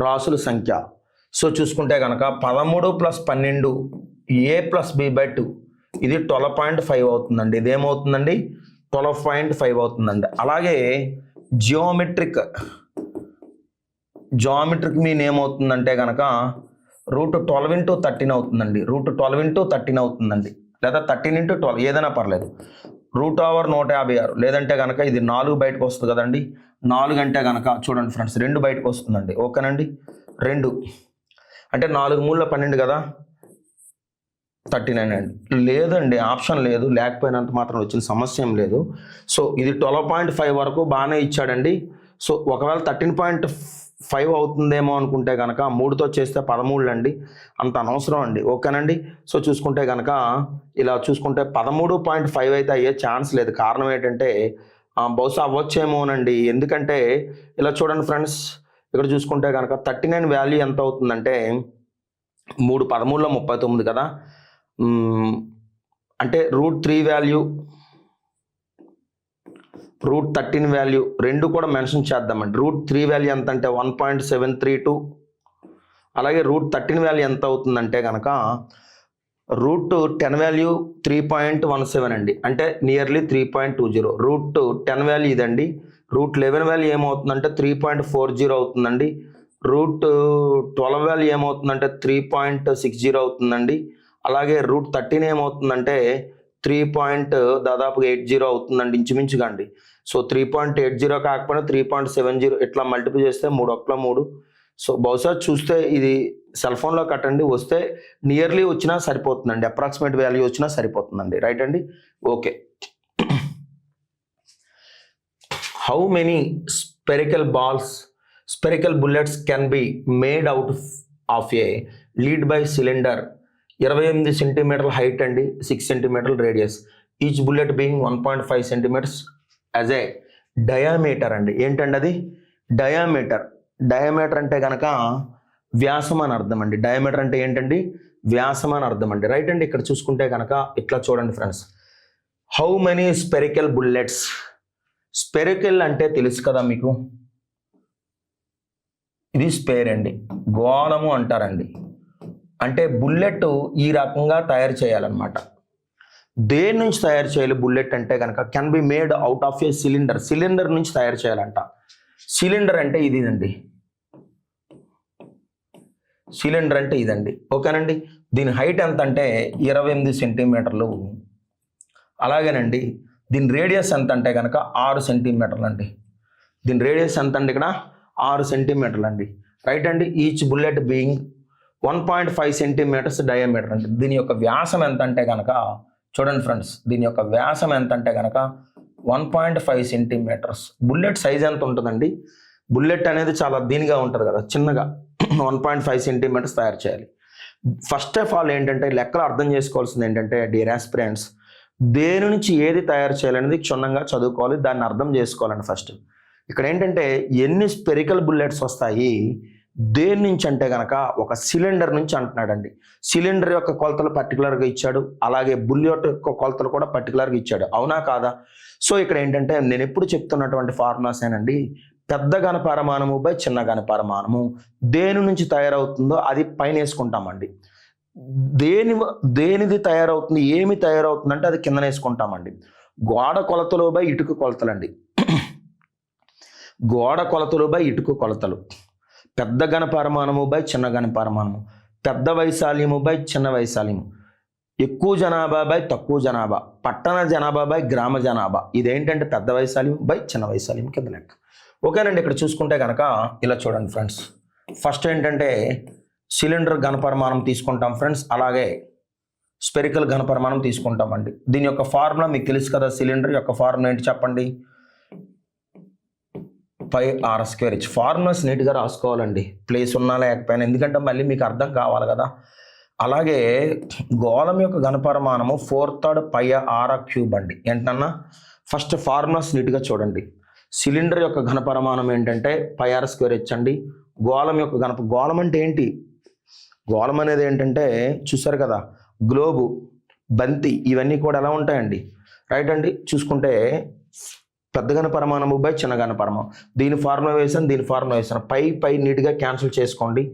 రాసుల సంఖ్య. సో చూసుకుంటే కనుక 13 + 12 a + b / 2 ఇది 12.5 అవుతుందండి. ఇదేమవుతుందండి 12.5 అవుతుందండి. అలాగే జియోమెట్రిక్ మీన్ ఏమవుతుందంటే కనుక √12 × 13 అవుతుందండి. √12 × 13 అవుతుందండి, లేదా 13 × 12 ఏదైనా పర్లేదు. √156 లేదంటే కనుక ఇది 4 బయటకు వస్తుంది కదండి. 4 అంటే కనుక చూడండి ఫ్రెండ్స్ 2 బయటకు వస్తుందండి. ఓకేనండి, 2 అంటే 4 × 3 = 12 కదా, 39 అండి. లేదండి, ఆప్షన్ లేదు, లేకపోయినంత మాత్రం వచ్చిన సమస్య ఏం లేదు. సో ఇది 12.5 వరకు బాగానే ఇచ్చాడండి. సో ఒకవేళ 13.5 అవుతుందేమో అనుకుంటే కనుక 3తో చేస్తే 13 అండి, అంత అనవసరం అండి. ఓకేనండి. సో చూసుకుంటే కనుక ఇలా చూసుకుంటే 13.5 అయితే అయ్యే ఛాన్స్ లేదు. కారణం ఏంటంటే బహుశా అవ్వచ్చేమోనండి. ఎందుకంటే ఇలా చూడండి ఫ్రెండ్స్, ఇక్కడ చూసుకుంటే కనుక 39 వాల్యూ ఎంత అవుతుందంటే 3 13లో 39 కదా, అంటే √3 వాల్యూ √13 వాల్యూ రెండు కూడా మెన్షన్ చేద్దామండి. √3 వాల్యూ ఎంత అంటే 1.732, అలాగే √13 వాల్యూ ఎంత అవుతుందంటే కనుక √10 వాల్యూ 3.17 అండి, అంటే నియర్లీ 3.20. √10 వాల్యూ ఇదండి. √11 వాల్యూ ఏమవుతుందంటే 3.40 అవుతుందండి. √12 వాల్యూ ఏమవుతుందంటే 3.60 అవుతుందండి. అలాగే √13 ఏమవుతుందంటే దాదాపుగా 80 అవుతుందండి ఇంచుమించుగా అండి. సో 3.80 కాకపోయినా 3.70 ఇట్లా మల్టిపుల్ చేస్తే 3 1 3. సో బహుశా చూస్తే ఇది సెల్ ఫోన్లో కట్టండి, వస్తే నియర్లీ వచ్చినా సరిపోతుందండి, అప్రాక్సిమేట్ వాల్యూ వచ్చినా సరిపోతుందండి. రైట్ అండి. Okay. How many spherical bullets can be made out of a lead by cylinder 28 సెంటీమీటర్ల హైట్ అండి, 6 సెంటీమీటర్ల radius, each bullet being 1.5 centimetres as a diameter అండి. ఏంటండి అది డయామీటర్ అంటే కనుక వ్యాసం అని అర్థం అండి. డయామీటర్ అంటే ఏంటండి వ్యాసం అని అర్థం అండి. రైట్ అండి. ఇక్కడ చూసుకుంటే కనుక ఇట్లా చూడండి friends, how many spherical bullets, spherical అంటే తెలుసు కదా మీకు, ఇది స్పేర్ అండి, గోళము అంటారండి. అంటే బుల్లెట్ ఈ రకంగా తయారు చేయాలన్నమాట. దేని నుంచి తయారు చేయాలి బుల్లెట్ అంటే కనుక can be made out of A cylinder నుంచి తయారు చేయాలంట. సిలిండర్ అంటే ఇదండి, సిలిండర్ అంటే ఇదండి. ఓకేనండి. దీని హైట్ ఎంత అంటే 28 సెంటీమీటర్లు. అలాగేనండి దీని రేడియస్ ఎంత అంటే కనుక 6 సెంటీమీటర్లు అండి. దీని రేడియస్ ఎంత అండి ఇక్కడ 6 సెంటీమీటర్లు అండి. రైట్ అండి. Each bullet being 1.5 centimetres diameter అండి. దీని యొక్క వ్యాసం ఎంత అంటే కనుక చూడండి ఫ్రెండ్స్, దీని యొక్క వ్యాసం ఎంత అంటే కనుక 1.5 సెంటీమీటర్స్. బుల్లెట్ సైజ్ ఎంత ఉంటుందండి, బుల్లెట్ అనేది చాలా దీనిగా ఉంటుంది కదా, చిన్నగా 1.5 సెంటీమీటర్స్ తయారు చేయాలి. ఫస్ట్ ఆఫ్ ఆల్ ఏంటంటే లెక్కలు అర్థం చేసుకోవాల్సింది ఏంటంటే డియర్ ఆస్పిరెంట్స్, దేని నుంచి ఏది తయారు చేయాలనేది క్షుణ్ణంగా చదువుకోవాలి, దాన్ని అర్థం చేసుకోవాలండి ఫస్ట్. ఇక్కడ ఏంటంటే ఎన్ని స్పెరికల్ బుల్లెట్స్ వస్తాయి, దేని నుంచి అంటే కనుక ఒక సిలిండర్ నుంచి అంటున్నాడండి. సిలిండర్ యొక్క కొలతలు పర్టికులర్గా ఇచ్చాడు, అలాగే బుల్లెట్ యొక్క కొలతలు కూడా పర్టికులర్గా ఇచ్చాడు. అవునా కాదా? సో ఇక్కడ ఏంటంటే నేను ఎప్పుడు చెప్తున్నటువంటి ఫార్ములాస్ ఏనండి, పెద్ద ఘనపరమాణము బై చిన్న ఘనపరమాణము దేని నుంచి తయారవుతుందో అది పైన వేసుకుంటామండి. దేనిది తయారవుతుంది, ఏమి తయారవుతుంది అంటే అది కింద వేసుకుంటామండి. గోడ కొలతలు బై ఇటుక కొలతలండి, గోడ కొలతలు బై ఇటుక కొలతలు, పెద్ద ఘనపరమాణము బై చిన్న ఘనపరమాణము, పెద్ద వైశాల్యము బై చిన్న వైశాల్యము, ఎక్కువ జనాభా బై తక్కువ జనాభా, పట్టణ జనాభా బై గ్రామ జనాభా. ఇదేంటంటే పెద్ద వైశాల్యం బై చిన్న వైశాల్యం కింద లెక్క. ఓకేనండి. ఇక్కడ చూసుకుంటే కనుక ఇలా చూడండి ఫ్రెండ్స్, ఫస్ట్ ఏంటంటే సిలిండర్ ఘనపరిమాణం తీసుకుంటాం ఫ్రెండ్స్, అలాగే స్పెరికల్ ఘనపరిమాణం తీసుకుంటామండి. దీని యొక్క ఫార్ములా మీకు తెలుసు కదా, సిలిండర్ యొక్క ఫార్ములా ఏంటి చెప్పండి, πr². ఫార్ములాస్ నీట్గా రాసుకోవాలండి, ప్లేస్ ఉన్నా లేకపోయినా, ఎందుకంటే మళ్ళీ మీకు అర్థం కావాలి కదా. అలాగే గోళం యొక్క ఘనపరిమాణము 4/3 పై ఆర్ క్యూబ్ అండి. ఏంటన్నా ఫస్ట్ ఫార్ములాస్ నీట్గా చూడండి. సిలిండర్ యొక్క ఘనపరిమాణం ఏంటంటే పై ఆర్ స్క్వేర్ హెచ్ అండి. గోళం యొక్క గోళం అంటే ఏంటి? గోళం అనేది ఏంటంటే చూసారు కదా, గ్లోబు, బంతి, ఇవన్నీ కూడా ఎలా ఉంటాయండి? రైట్ అండి. చూసుకుంటే పెద్ద ఘనపరిమాణము బై చిన్న ఘనపరిమాణం. దీని ఫార్ములా వేసాను, దీని ఫార్ములా వేసాను. పై నీట్గా క్యాన్సిల్ చేసుకోండి.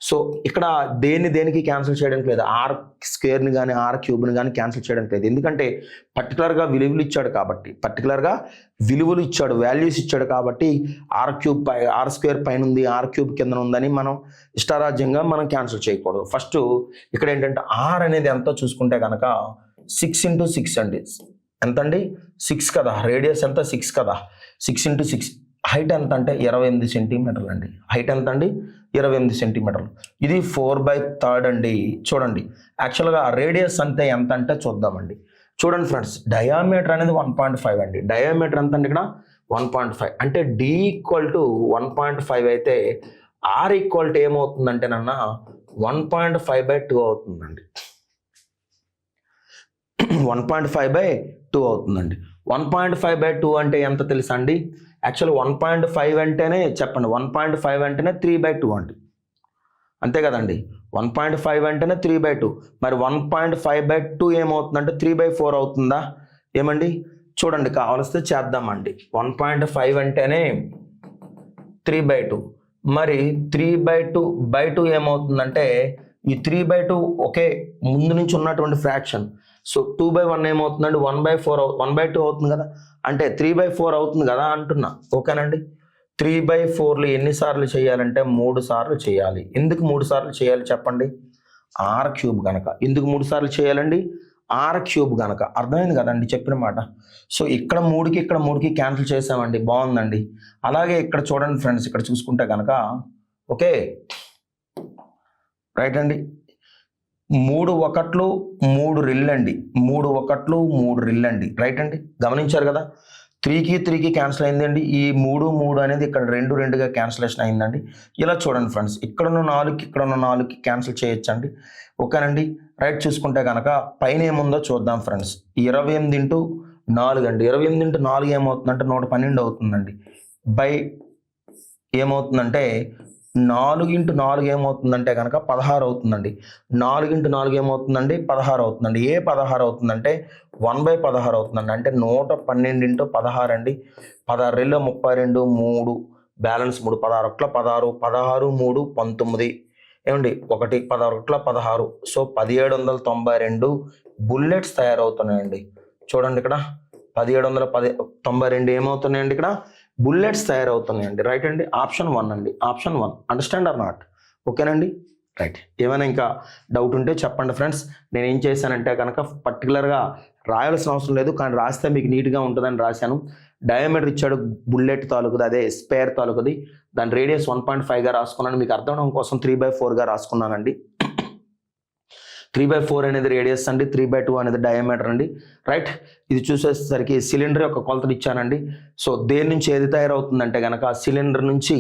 సో ఇక్కడ దేనికి క్యాన్సిల్ చేయడానికి లేదు. ఆర్ స్క్వేర్ని కానీ ఆర్ క్యూబ్ని కానీ క్యాన్సిల్ చేయడానికి లేదు. ఎందుకంటే పర్టికులర్గా విలువలు ఇచ్చాడు కాబట్టి, వాల్యూస్ ఇచ్చాడు కాబట్టి ఆర్ స్క్వేర్ పైన ఉంది, ఆర్ క్యూబ్ కింద ఉందని మనం ఇష్టారాజ్యంగా మనం క్యాన్సిల్ చేయకూడదు. ఫస్ట్ ఇక్కడ ఏంటంటే ఆర్ అనేది ఎంతో చూసుకుంటే కనుక 6 × 6 అండి. ఎంత అండి? 6 కదా. రేడియస్ ఎంత? 6 కదా. 6 × 6. హైట్ ఎంత అంటే 28 సెంటీమీటర్లు అండి. హైట్ ఎంత అండి? 28 సెంటీమీటర్లు. ఇది 4/3 అండి. చూడండి, యాక్చువల్గా రేడియస్ అంతే ఎంత అంటే చూద్దామండి. చూడండి ఫ్రెండ్స్, డయామీటర్ అనేది 1.5 అండి. డయామీటర్ ఎంత అండి? ఇక్కడ 1.5. అంటే D = 1.5 అయితే R = ఏమవుతుందంటేనన్నా 1.5/2 అవుతుందండి. 1.5/2 అవుతుందండి. 1.5/2 అంటే ఎంత తెలుసా అండి? యాక్చువల్ 1.5 అంటేనే చెప్పండి, 1.5 అంటేనే 3/2 అండి. అంతే కదండి. 1.5 అంటేనే 3/2. మరి 1.5/2 ఏమవుతుందంటే 3/4 అవుతుందా? ఏమండి చూడండి, కావలిస్తే చేద్దామండి. 1.5 అంటేనే 3/2. మరి 3/2/2 ఏమవుతుందంటే ఈ 3/2 ఒకే ముందు నుంచి ఉన్నటువంటి ఫ్రాక్షన్. సో 2/1 ఏమవుతుందండి? 1/2 అవుతుంది కదా. అంటే 3/4 అవుతుంది కదా అంటున్నా. ఓకేనండి. 3/4 ఎన్నిసార్లు చేయాలంటే 3 సార్లు చేయాలి. ఎందుకు 3 సార్లు చేయాలి చెప్పండి? ఆర్ క్యూబ్ కనుక. ఎందుకు 3 సార్లు చేయాలండి? ఆర్ క్యూబ్ కనుక. అర్థమైంది కదండి చెప్పిన మాట. సో ఇక్కడ 3కి క్యాన్సిల్ చేసామండి. బాగుందండి. అలాగే ఇక్కడ చూడండి ఫ్రెండ్స్, ఇక్కడ చూసుకుంటే కనుక ఓకే రైట్ అండి. 3 1 3 రెళ్ళండి. 3 1 3 రెళ్ళండి. రైట్ అండి. గమనించారు కదా. 3కి క్యాన్సిల్ అయిందండి. ఈ 3 అనేది ఇక్కడ 2గా క్యాన్సిలేషన్ అయిందండి. ఇలా చూడండి ఫ్రెండ్స్, ఇక్కడున్న 4కి క్యాన్సిల్ చేయొచ్చండి. ఓకేనండి. రైట్. చూసుకుంటే కనుక పైన ఏముందో చూద్దాం ఫ్రెండ్స్. 28 × 4 అండి. 28 × 4 ఏమవుతుందంటే 112 అవుతుందండి. బై ఏమవుతుందంటే 4 × 4 ఏమవుతుందంటే కనుక 16 అవుతుందండి. 4 × 4 ఏమవుతుందండి? 16 అవుతుందండి. 16 అవుతుందంటే 1/16 అవుతుందండి. అంటే 112 × 16 అండి. 16 × 32, 3 బ్యాలెన్స్ 3, 16 16, 16 3 19 ఏమండి 1, 16 16. సో 1792 బుల్లెట్స్ తయారవుతున్నాయండి. చూడండి ఇక్కడ 1792 ఏమవుతున్నాయండి? ఇక్కడ బుల్లెట్స్ తయారవుతున్నాయండి. రైట్ అండి. ఆప్షన్ 1 అండి. ఆప్షన్ 1. Understand or not? ఓకేనండి. రైట్. ఏమైనా ఇంకా డౌట్ ఉంటే చెప్పండి ఫ్రెండ్స్. నేను ఏం చేశానంటే కనుక పర్టికులర్గా రాయాల్సిన అవసరం లేదు, కానీ రాస్తే మీకు నీట్గా ఉంటుందని రాశాను. డయామీటర్ ఇచ్చాడు బుల్లెట్ తాలూకుది, అదే స్పేర్ తాలూకుది. దాని రేడియస్ 1.5గా రాసుకున్నాను. మీకు అర్థం అవడం కోసం 3/4గా రాసుకున్నానండి. 3/4 అనేది రేడియస్ అండి. 3/2 అనేది డయామీటర్ అండి. రైట్. ఇది చూసేసరికి సిలిండర్ యొక్క కొలతలు ఇచ్చానండి. సో దేని నుంచి ఏది తయారవుతుందంటే కనుక సిలిండర్ నుంచి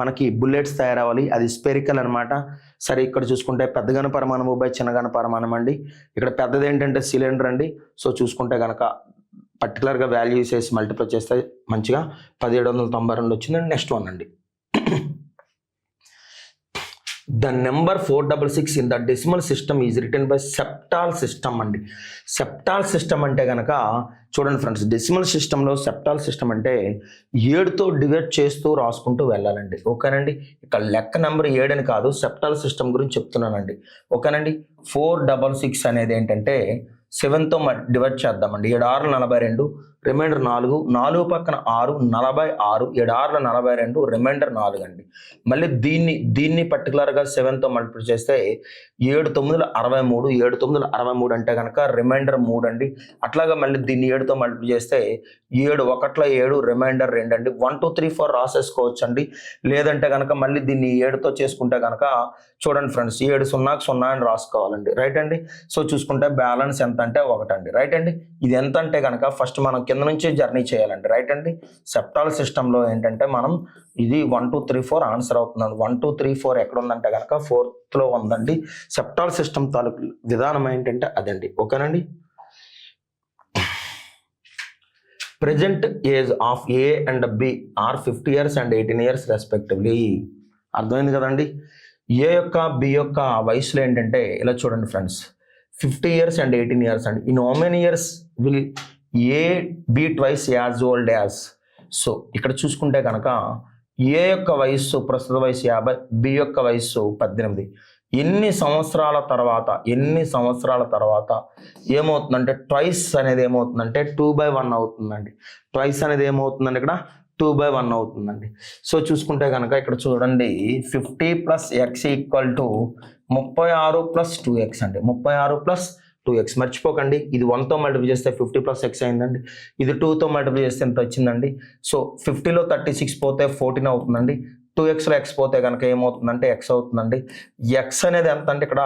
మనకి బుల్లెట్స్ తయారవ్వాలి. అది స్పెరికల్ అనమాట. సరే, ఇక్కడ చూసుకుంటే పెద్ద ఘనపరిమాణము బై చిన్న ఘనపరిమాణం అండి. ఇక్కడ పెద్దది ఏంటంటే సిలిండర్ అండి. సో చూసుకుంటే కనుక పర్టికులర్గా వాల్యూస్ వేసి మల్టిప్లై చేస్తే మంచిగా 1792 వచ్చిందండి. నెక్స్ట్ 1 అండి. The number 466 in the decimal system is written by septal system అండి. సెప్టాల్ సిస్టమ్ అంటే కనుక చూడండి ఫ్రెండ్స్, డెసిమల్ సిస్టంలో సెప్టాల్ సిస్టమ్ అంటే 7తో డివైడ్ చేస్తూ రాసుకుంటూ వెళ్ళాలండి. ఓకేనండి. ఇక్కడ లెక్క నెంబర్ 7 అని కాదు, సెప్టాల్ సిస్టమ్ గురించి చెప్తున్నానండి. ఓకేనండి. 466 అనేది ఏంటంటే 7తో డివైడ్ చేద్దామండి. 7 6 42, రిమైండర్ 4, 4 పక్కన 6 46, 7 6 42, రిమైండర్ 4 అండి. మళ్ళీ దీన్ని పర్టికులర్గా 7తో మల్టిప్లై చేస్తే 7 9 63, 7 9 63 అంటే కనుక రిమైండర్ 3 అండి. అట్లాగా మళ్ళీ దీన్ని 7తో మల్టిప్లై చేస్తే 7 1 7, రిమైండర్ 2 అండి. 1 2 3 4 రాసేసుకోవచ్చు అండి. లేదంటే కనుక మళ్ళీ దీన్ని 7తో చేసుకుంటే కనుక చూడండి ఫ్రెండ్స్, 7 0కి 0 అని రాసుకోవాలండి. రైట్ అండి. సో చూసుకుంటే బ్యాలెన్స్ ఎంత అంటే 1 అండి. రైట్ అండి. ఇది ఎంత అంటే కనుక ఫస్ట్ మనం కింద నుంచి జర్నీ చేయాలండి, రైట్ అండి. సెప్టాల్ సిస్టంలో ఏంటంటే మనం ఇది 1 2 3 4 ఆన్సర్ అవుతుందండి. 1 2 3 4 ఎక్కడ ఉందంటే కనుక 4th ఉందండి. సెప్టాల్ సిస్టమ్ తాలూకు విధానం ఏంటంటే అదండి, ఓకేనండి. Present age of A and B are 50 years and 18 years respectively. అర్థమైంది కదండి. ఏ యొక్క బి యొక్క వయసులో ఏంటంటే ఇలా చూడండి ఫ్రెండ్స్, 50 years and 18 years అండి. In how many years will A B twice as old as. So ఇక్కడ చూసుకుంటే కనుక ఏ యొక్క వయస్సు ప్రస్తుత వయసు 50, బి యొక్క వయస్సు 18. ఎన్ని సంవత్సరాల తర్వాత ఏమవుతుందంటే ట్వైస్ అనేది ఏమవుతుందంటే 2/1 అవుతుందండి. ట్వైస్ అనేది ఏమవుతుందండి ఇక్కడ 2/1 అవుతుందండి. సో చూసుకుంటే కనుక ఇక్కడ చూడండి 50 + x = 36 + 2x అండి. 36 + 2x మర్చిపోకండి. ఇది 1తో మల్టిప్లై చేస్తే 50 + x అయిందండి. ఇది 2తో మల్టిప్లై చేస్తే ఎంత వచ్చిందండి. సో 50లో 36 పోతే 14 అవుతుందండి. 2xలో x పోతే కనుక ఏమవుతుందంటే x అవుతుందండి. x అనేది ఎంత అంటే ఇక్కడ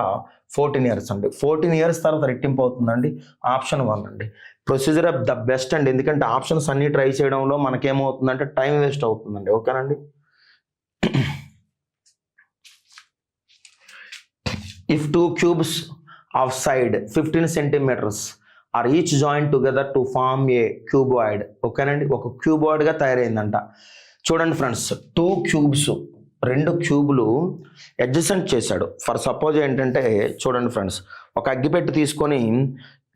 14 years అండి. 14 years తర్వాత రెట్టింపు అవుతుందండి. ఆప్షన్ 1 అండి. ప్రొసీజర్ ఆఫ్ ద బెస్ట్ అండి. ఎందుకంటే ఆప్షన్స్ అన్ని ట్రై చేయడంలో మనకేమవుతుందంటే టైం వేస్ట్ అవుతుందండి, ఓకేనండి. If 2 cubes of side 15 centimeters are each joined together to form a cuboid, ఓకేనండి. ఒక క్యూబాయిడ్గా తయారైందంట. చూడండి ఫ్రెండ్స్, 2 cubes 2 క్యూబులు అడ్జసెంట్ చేశాడు. ఫర్ సపోజ్ ఏంటంటే చూడండి ఫ్రెండ్స్, ఒక అగ్గిపెట్టి తీసుకొని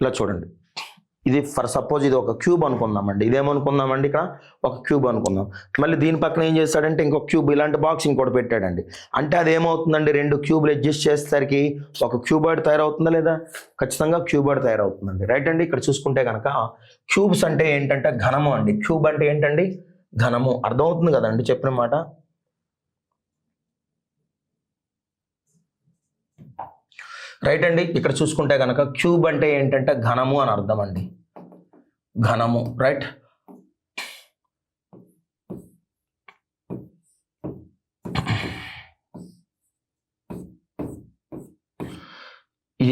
ఇలా చూడండి, ఇది ఫర్ సపోజ్ ఇది ఒక క్యూబ్ అనుకుందామండి. ఇదేమనుకుందామండి, ఇక్కడ ఒక క్యూబ్ అనుకుందాం. మళ్ళీ దీని పక్కన ఏం చేస్తాడంటే ఇంకొక క్యూబ్ ఇలాంటి బాక్స్ ఇంకోటి పెట్టాడండి. అంటే అదేమవుతుందండి, 2 క్యూబ్లు అడ్జస్ట్ చేసేసరికి ఒక క్యూబాయిడ్ తయారవుతుందా లేదా? ఖచ్చితంగా క్యూబాయిడ్ తయారవుతుందండి, రైట్ అండి. ఇక్కడ చూసుకుంటే కనుక క్యూబ్స్ అంటే ఏంటంటే ఘనము అండి. క్యూబ్ అంటే ఏంటండి, ఘనము. అర్థమవుతుంది కదండి చెప్పిన మాట. రైట్ అండి. ఇక్కడ చూసుకుంటే కనుక క్యూబ్ అంటే ఏంటంటే ఘనము అని అర్థం అండి, ఘనము, right.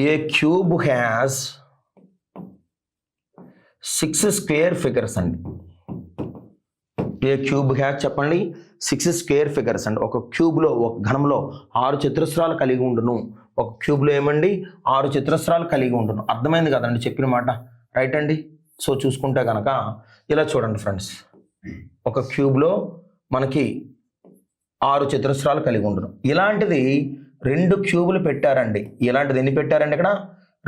A cube has 6 square figures అండి. ఏ క్యూబ్ హ్యాస్ చెప్పండి 6 square figures అండి. ఒక క్యూబ్లో, ఒక ఘనంలో 6 చతురస్రాలు కలిగి ఉండును. ఒక క్యూబ్లో ఏమండి 6 చతురస్రాలు కలిగి ఉండును. అర్థమైంది కదండి చెప్పిన మాట, రైట్ అండి. సో చూసుకుంటే కనుక ఇలా చూడండి ఫ్రెండ్స్, ఒక క్యూబ్లో మనకి 6 చతురస్రాలు కలిగి ఉండును. ఇలాంటిది 2 క్యూబులు పెట్టారండి. ఇలాంటిది ఎన్ని పెట్టారండి, ఇక్కడ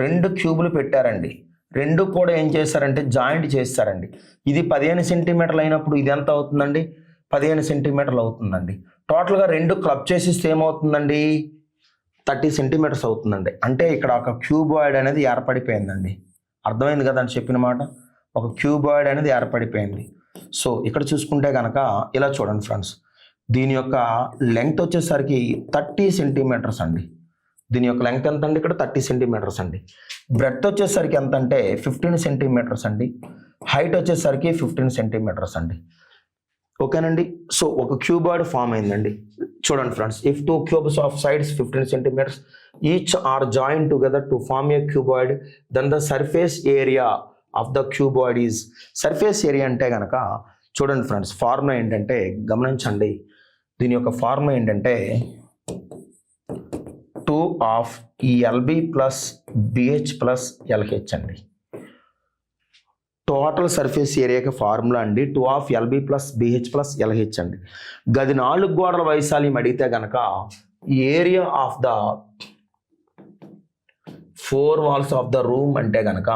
2 క్యూబులు పెట్టారండి. 2 కూడా ఏం చేస్తారంటే జాయింట్ చేస్తారండి. ఇది 15 సెంటీమీటర్లు అయినప్పుడు ఇది ఎంత అవుతుందండి, 15 సెంటీమీటర్లు అవుతుందండి. టోటల్గా 2 క్లబ్ చేసిస్తే ఏమవుతుందండి, 30 సెంటీమీటర్స్ అవుతుందండి. అంటే ఇక్కడ ఒక క్యూబాయిడ్ అనేది ఏర్పడిపోయిందండి. అర్థమైంది కదా అని చెప్పిన మాట, ఒక క్యూబాయిడ్ అనేది ఏర్పడిపోయింది. సో ఇక్కడ చూసుకుంటే కనుక ఇలా చూడండి ఫ్రెండ్స్, దీని యొక్క లెంగ్త్ వచ్చేసరికి 30 సెంటీమీటర్స్ అండి. దీని యొక్క లెంగ్త్ ఎంత అండి, ఇక్కడ 30 సెంటీమీటర్స్ అండి. బ్రెడ్త్ వచ్చేసరికి ఎంత అంటే 15 సెంటీమీటర్స్ అండి. హైట్ వచ్చేసరికి 15 సెంటీమీటర్స్ అండి, ఓకేనండి. సో ఒక క్యూబాయిడ్ ఫామ్ అయిందండి. చూడండి friends, if 2 cubes of sides 15 centimeters each are joined together to form a cuboid, then the surface area of the cuboid is. Surface area అంటే కనుక చూడండి ఫ్రెండ్స్, ఫార్ములా ఏంటంటే గమనించండి. దీని యొక్క ఫార్ములా ఏంటంటే 2 of LB plus BH plus LH అండి. టోటల్ సర్ఫేస్ ఏరియాకి ఫార్ములా అండి 2 of LB plus BH plus LH అండి. గది 4 గోడల వైశాల్యం అడిగితే కనుక area of the 4 walls of the room అంటే కనుక,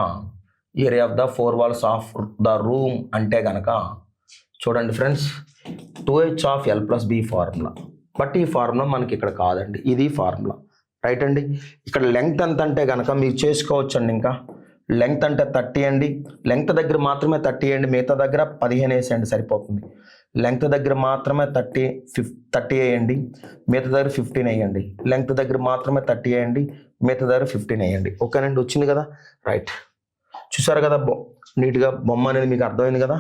area of the 4 walls of the room అంటే కనుక చూడండి friends 2H of L plus B formula. But ఈ ఫార్ములా మనకి ఇక్కడ కాదండి, ఇది ఫార్ములా, రైట్ అండి. ఇక్కడ లెంగ్త్ ఎంత అంటే కనుక మీరు చేసుకోవచ్చు అండి. ఇంకా లెంగ్త్ అంటే 30 అండి. లెంగ్త్ దగ్గర మాత్రమే 30 అండి, మిగతా దగ్గర 15 వేసేయండి సరిపోతుంది. లెంగ్త్ దగ్గర మాత్రమే 30 వేయండి, మిగతా దగ్గర 15 వేయండి. లెంగ్త్ దగ్గర మాత్రమే 30 వేయండి, మిగతా దగ్గర 15 వేయండి. ఓకేనండి, వచ్చింది కదా, రైట్. చూసారు కదా నీట్గా బొమ్మ అనేది మీకు అర్థమైంది కదా.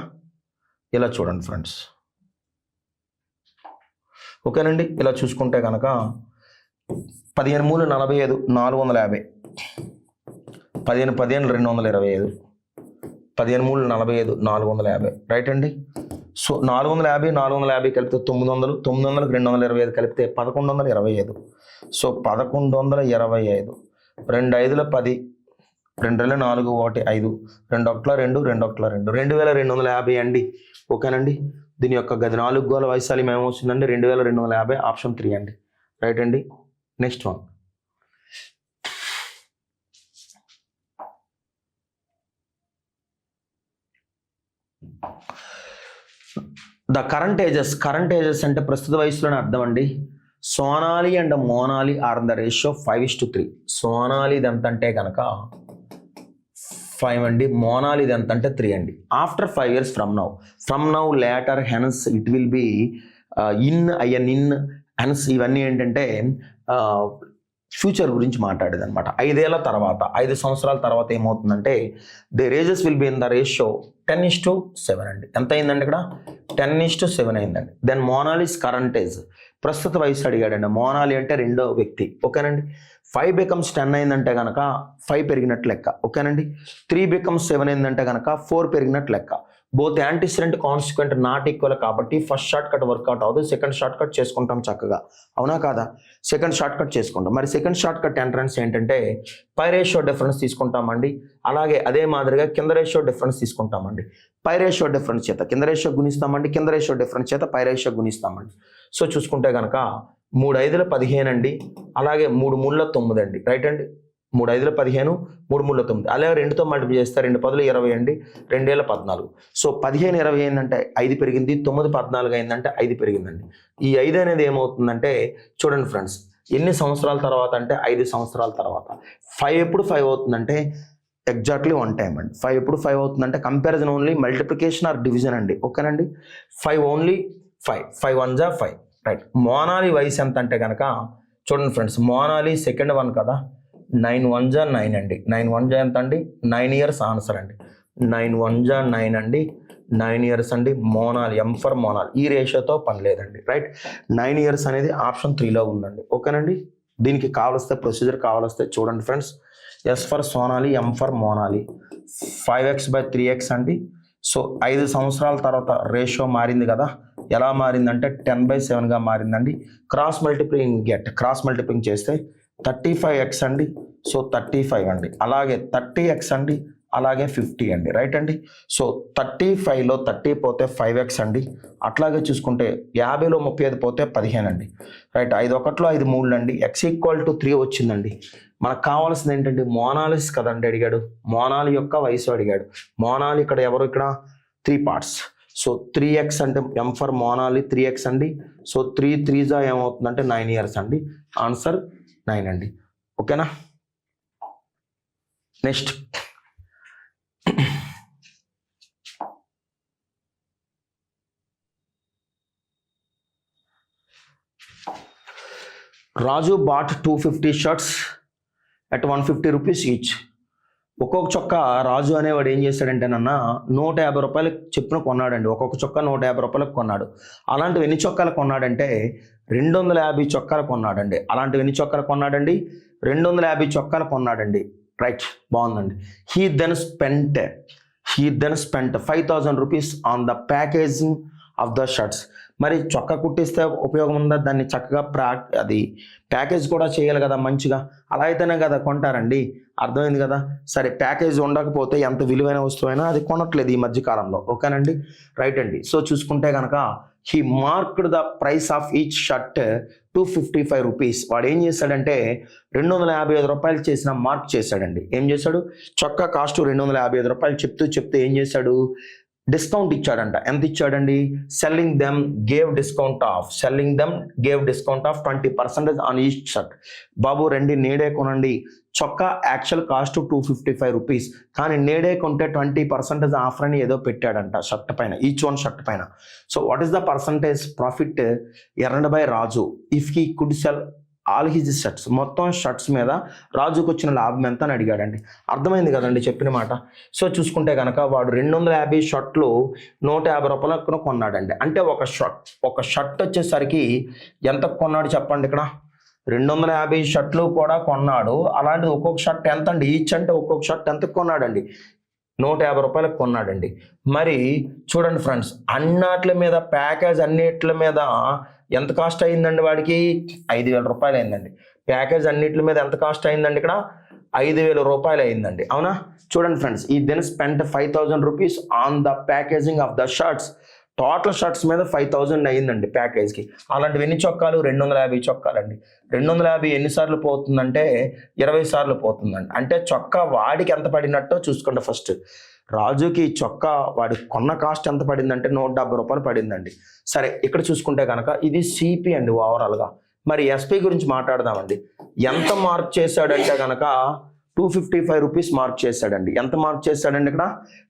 ఇలా చూడండి ఫ్రెండ్స్, ఓకేనండి. ఇలా చూసుకుంటే కనుక 15 3 45 450, 15 15 225, 15 3 45 450 రైట్ అండి. సో 450 కలిపితే 900, 900కి 225 కలిపితే 1125. సో 1125, 2 5 10, 2 2 4 1 5, 2 1 2, 2 1 2, 2250 అండి. ఓకేనండి. దీని యొక్క గది 4 గోళ వైశాల్యం ఏమవుతుందండి? 2250, ఆప్షన్ 3 అండి. రైట్ అండి. Next one, the current ages అంటే ప్రస్తుత వయసులోనే అర్థం అండి. Sonali and Monali are the ratio 5:3. Sonali ఇది ఎంత అంటే కనుక 5 అండి, మోనాలి ఇది ఎంత అంటే 3 అండి. After 5 years from now later hence it will be in hence ఇవన్నీ ఏంటంటే ఫ్యూచర్ గురించి మాట్లాడేది అనమాట. 5 ఏళ్ల తర్వాత, 5 సంవత్సరాల తర్వాత ఏమవుతుందంటే the raises will be in the ratio 10:7 అండి. ఎంత అయిందండి ఇక్కడ? 10:7 అయిందండి. దెన్ మోనాలిస్ కరెంట్ ఏజ్, ప్రస్తుత వయసు అడిగాడండి. మోనాలి అంటే రెండో వ్యక్తి. ఓకేనండి. 5 becomes 10 అయిందంటే కనుక 5 పెరిగినట్లు లెక్క. ఓకేనండి. 3 becomes 7 అయిందంటే కనుక 4 పెరిగినట్లు లెక్క. Both antecedent consequent not equal కాబట్టి ఫస్ట్ షార్ట్ కట్ వర్కౌట్ అవుతుంది. సెకండ్ షార్ట్ కట్ చేసుకుంటాం చక్కగా. అవునా కాదా? సెకండ్ షార్ట్ కట్ చేసుకుంటాం. మరి సెకండ్ షార్ట్ కట్ ఎంట్రన్స్ ఏంటంటే పై రేషియో డిఫరెన్స్ తీసుకుంటామండి. అలాగే అదే మాదిరిగా కింద రేషియో డిఫరెన్స్ తీసుకుంటామండి. పై రేషియో డిఫరెన్స్ చేత కింద రేషియో గుణిస్తామండి, కింద రేషియో డిఫరెన్స్ చేత పై రేషియో గుణిస్తామండి. సో చూసుకుంటే కనుక 3 5 15 అండి, అలాగే 3 3 9 అండి. రైట్ అండి. 3 5 15, 3 3 9, అలాగే 2తో మల్టిప్లై చేస్తే 2 10 20 అండి, 2 14. సో 15 20 అయిందంటే 5 పెరిగింది, 9 14 అయిందంటే 5 పెరిగిందండి. ఈ 5 అనేది ఏమవుతుందంటే చూడండి ఫ్రెండ్స్, ఎన్ని సంవత్సరాల తర్వాత అంటే 5 సంవత్సరాల తర్వాత. 5 ఎప్పుడు 5 అవుతుందంటే ఎగ్జాక్ట్లీ 1 టైం అండి. 5 ఎప్పుడు 5 అవుతుందంటే comparison only multiplication or division అండి. ఓకేనండి. 5 ఓన్లీ 5, 5 1 జా 5. రైట్. మోనాలి వయసు ఎంత అంటే కనుక చూడండి ఫ్రెండ్స్, మోనాలి సెకండ్ వన్ కదా, 9 1 జా 9 అండి. 9 1 జా ఎంత అండి? 9 years ఆన్సర్ అండి. 9 1 జా 9 అండి, 9 years అండి. Monali, M for Monali. ఈ రేషియోతో పని లేదండి. రైట్. 9 years అనేది ఆప్షన్ 3లో ఉందండి. ఓకేనండి. దీనికి కావలిస్తే ప్రొసీజర్ కావలిస్తే చూడండి friends, S for Sonali, M for Monali. 5x/3x అండి. సో 5 సంవత్సరాల తర్వాత రేషియో మారింది కదా, ఎలా మారిందంటే 10/7గా మారిందండి. క్రాస్ మల్టిప్లింగ్ చేస్తే 35x అండి. సో 35 అండి, అలాగే 30x అండి, అలాగే 50 అండి. రైట్ అండి. సో 35లో 30 పోతే 5x అండి. అట్లాగే చూసుకుంటే 50లో 35 పోతే 15 అండి. రైట్. 5 1లో 5 3 అండి. x=3 వచ్చిందండి. మనకు కావాల్సింది ఏంటంటే మోనాలిస్ కదండి అడిగాడు, మోనాలి యొక్క వయసు అడిగాడు. మోనాలి ఇక్కడ ఎవరు? ఇక్కడ 3 parts. సో 3x అంటే ఎం ఫర్ మోనాలి 3x అండి. సో 3 3 జా ఏమవుతుందంటే 9 years అండి. ఆన్సర్ 9 అండి. ఓకేనా. Next, Raju bought 250 shirts at 150 rupees each. ఒక్కొక్క చొక్కా రాజు అనేవాడు ఏం చేశాడంటేనన్న 150 రూపాయలకు చెప్పున కొన్నాడండి. ఒక్కొక్క చొక్కా 150 రూపాయలకు కొన్నాడు. అలాంటివి ఎన్ని చొక్కాలు కొన్నాడంటే 250 చొక్కాలు కొన్నాడండి. అలాంటివి ఎన్ని చొక్కాలు కొన్నాడండి? 250 చొక్కాలు కొన్నాడండి. రైట్. బాగుందండి. He then spent 5,000 rupees on the packaging of the shirts. మరి చొక్కా కుట్టిస్తే ఉపయోగం ఉందా? దాన్ని చక్కగా అది ప్యాకేజ్ కూడా చేయాలి కదా మంచిగా. అలా అయితేనే కదా కొంటారండి. అర్థమైంది కదా. సరే, ప్యాకేజ్ ఉండకపోతే ఎంత విలువైన వస్తువైనా అది కొనట్లేదు ఈ మధ్య కాలంలో. ఓకేనండి. రైట్ అండి. సో చూసుకుంటే కనుక he marked the price of each shirt 255 rupees. వాడు ఏం చేశాడంటే 255 రూపాయలు చేసిన మార్క్ చేశాడండి. ఏం చేశాడు? చొక్కా కాస్ట్ 255 రూపాయలు చెప్తూ ఏం చేశాడు? డిస్కౌంట్ ఇచ్చాడంట. ఎంత ఇచ్చాడండి? Selling them gave discount of 20% on each shirt. బాబు రండి నేడే కొనండి. చొక్కా యాక్చువల్ కాస్ట్ 255 rupees, కానీ నేడే కొంటే 20% ఆఫర్ అని ఏదో పెట్టాడంట షర్ట్ పైన, ఈచ్ వన్ షర్ట్ పైన. So what is the percentage profit earned by Raju if he could cell all his shirts? మొత్తం షర్ట్స్ మీద రాజుకు వచ్చిన లాభం ఎంత అని అడిగాడండి. అర్థమైంది కదండి చెప్పిన మాట. సో చూసుకుంటే కనుక వాడు 250 షర్ట్లు 150 రూపాయలకు కొన్నాడండి. అంటే ఒక షర్ట్ వచ్చేసరికి ఎంత కొన్నాడు చెప్పండి ఇక్కడ? 250 షర్ట్లు కూడా కొన్నాడు. అలాంటిది ఒక్కొక్క షర్ట్ ఎంత అండి? ఈచ్ అంటే ఒక్కొక్క షర్ట్ ఎంత కొన్నాడండి? రూపాయలకు కొన్నాడండి. మరి చూడండి ఫ్రెండ్స్, అన్నిట్ల మీద ప్యాకేజ్ అన్నిట్ల మీద ఎంత కాస్ట్ అయిందండి వాడికి? 5,000 రూపాయలు అయిందండి. ప్యాకేజ్ అన్నిట్ల మీద ఎంత కాస్ట్ అయిందండి? ఇక్కడ 5,000 రూపాయలు అయిందండి. అవునా? చూడండి ఫ్రెండ్స్, ఈ then spent 5,000 rupees on the packaging of the shirts. Total shirts మీద 5,000 అయ్యిందండి ప్యాకేజ్కి. అలాంటివి ఎన్ని చొక్కాలు? 250 చొక్కాలండి. 250 ఎన్నిసార్లు పోతుందంటే 20 సార్లు పోతుందండి. అంటే చొక్కా వాడికి ఎంత పడినట్టో చూసుకోండి. ఫస్ట్ రాజుకి చొక్కా వాడి కొన్న కాస్ట్ ఎంత పడిందంటే 170 రూపాయలు పడిందండి. సరే, ఇక్కడ చూసుకుంటే కనుక ఇది సిపి అండి ఓవరాల్గా. మరి ఎస్పీ గురించి మాట్లాడదామండి. ఎంత మార్క్ చేశాడంటే కనుక 255 రూపీస్ మార్క్ చేశాడండి. ఎంత మార్క్ చేశాడండి? ఇక్కడ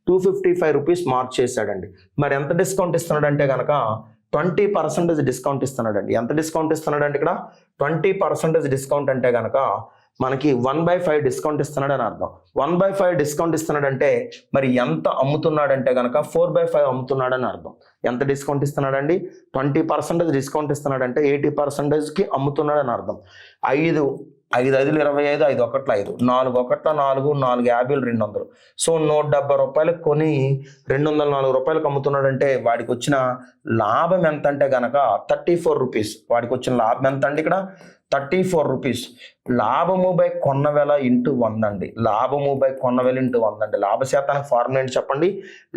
255 రూపీస్ మార్క్ చేశాడండి. మరి ఎంత డిస్కౌంట్ ఇస్తున్నాడంటే కనుక 20% డిస్కౌంట్ ఇస్తున్నాడండి. ఎంత డిస్కౌంట్ ఇస్తున్నాడంటే ఇక్కడ 20% డిస్కౌంట్ అంటే కనుక మనకి 1/5 డిస్కౌంట్ ఇస్తున్నాడని అర్థం. 1/5 డిస్కౌంట్ ఇస్తున్నాడంటే మరి ఎంత అమ్ముతున్నాడంటే కనుక 4/5 అమ్ముతున్నాడని అర్థం. ఎంత డిస్కౌంట్ ఇస్తున్నాడండి? 20% డిస్కౌంట్ ఇస్తున్నాడంటే 80%కి అమ్ముతున్నాడని అర్థం. 5 5 5 25, 5 1 5, 4 1 4, 4 50 200. సో 170 రూపాయలకు కొని 204 రూపాయలకు అమ్ముతున్నాడంటే వాడికి వచ్చిన లాభం ఎంత అంటే కనుక 34 రూపీస్. వాడికి వచ్చిన లాభం ఎంత అండి? ఇక్కడ 34 రూపీస్. లాభము బై కొన్న వేల ఇంటూ 100 అండి. లాభము బై కొన్న వేల ఇంటూ 100 అండి. లాభ శాతానికి ఫార్ములా ఏంటి చెప్పండి?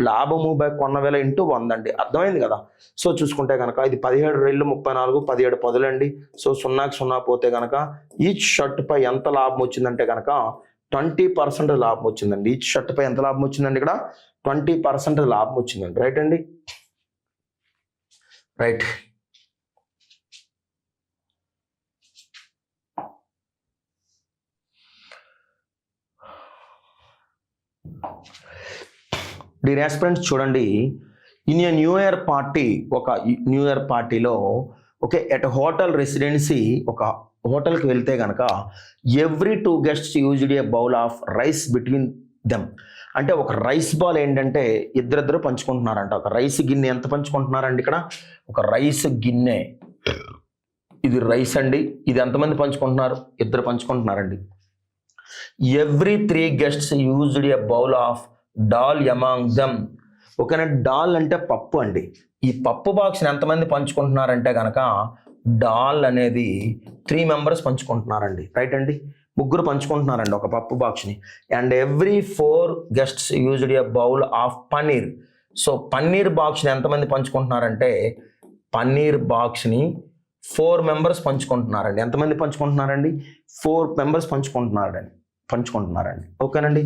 లాభము బై కొన్న వేల ఇంటూ 100 అండి. అర్థమైంది కదా? సో చూసుకుంటే కనుక ఇది 17 2 34, 17 10 అండి. సో 0కి 0 పోతే కనుక ఈచ్ షర్ట్ పై ఎంత లాభం వచ్చిందంటే కనుక 20% లాభం వచ్చిందండి. ఈచ్ షర్ట్ పై ఎంత లాభం వచ్చిందండి? ఇక్కడ 20% లాభం వచ్చిందండి. రైట్ అండి? రైట్. డియర్ ఆస్పిరెంట్స్, చూడండి, in a new year party, ఒక న్యూ ఇయర్ పార్టీలో ఓకే ఎట్ హోటల్ రెసిడెన్సీ, ఒక హోటల్కి వెళ్తే కనుక every 2 guests used a bowl of rice between them. అంటే ఒక రైస్ బాల్ ఏంటంటే ఇద్దరిద్దరు పంచుకుంటున్నారంట. ఒక రైస్ గిన్నె ఎంత పంచుకుంటున్నారండి? ఇక్కడ ఒక రైస్ గిన్నె, ఇది రైస్ అండి. ఇది ఎంతమంది పంచుకుంటున్నారు? ఇద్దరు పంచుకుంటున్నారండి. Every 3 guests used a bowl of dal among them. ఓకేనా? డాల్ అంటే పప్పు అండి. ఈ పప్పు బాక్స్ని ఎంతమంది పంచుకుంటున్నారంటే కనుక డాల్ అనేది 3 మెంబర్స్ పంచుకుంటున్నారండి. రైట్ అండి? 3 పంచుకుంటున్నారండి ఒక పప్పు బాక్స్ని. And every 4 guests used a bowl of paneer. So paneer బాక్స్ని ఎంతమంది పంచుకుంటున్నారంటే పన్నీర్ బాక్స్ని 4 మెంబర్స్ పంచుకుంటున్నారండి. ఎంతమంది పంచుకుంటున్నారండి? 4 మెంబర్స్ పంచుకుంటున్నారండి. ఓకేనండి?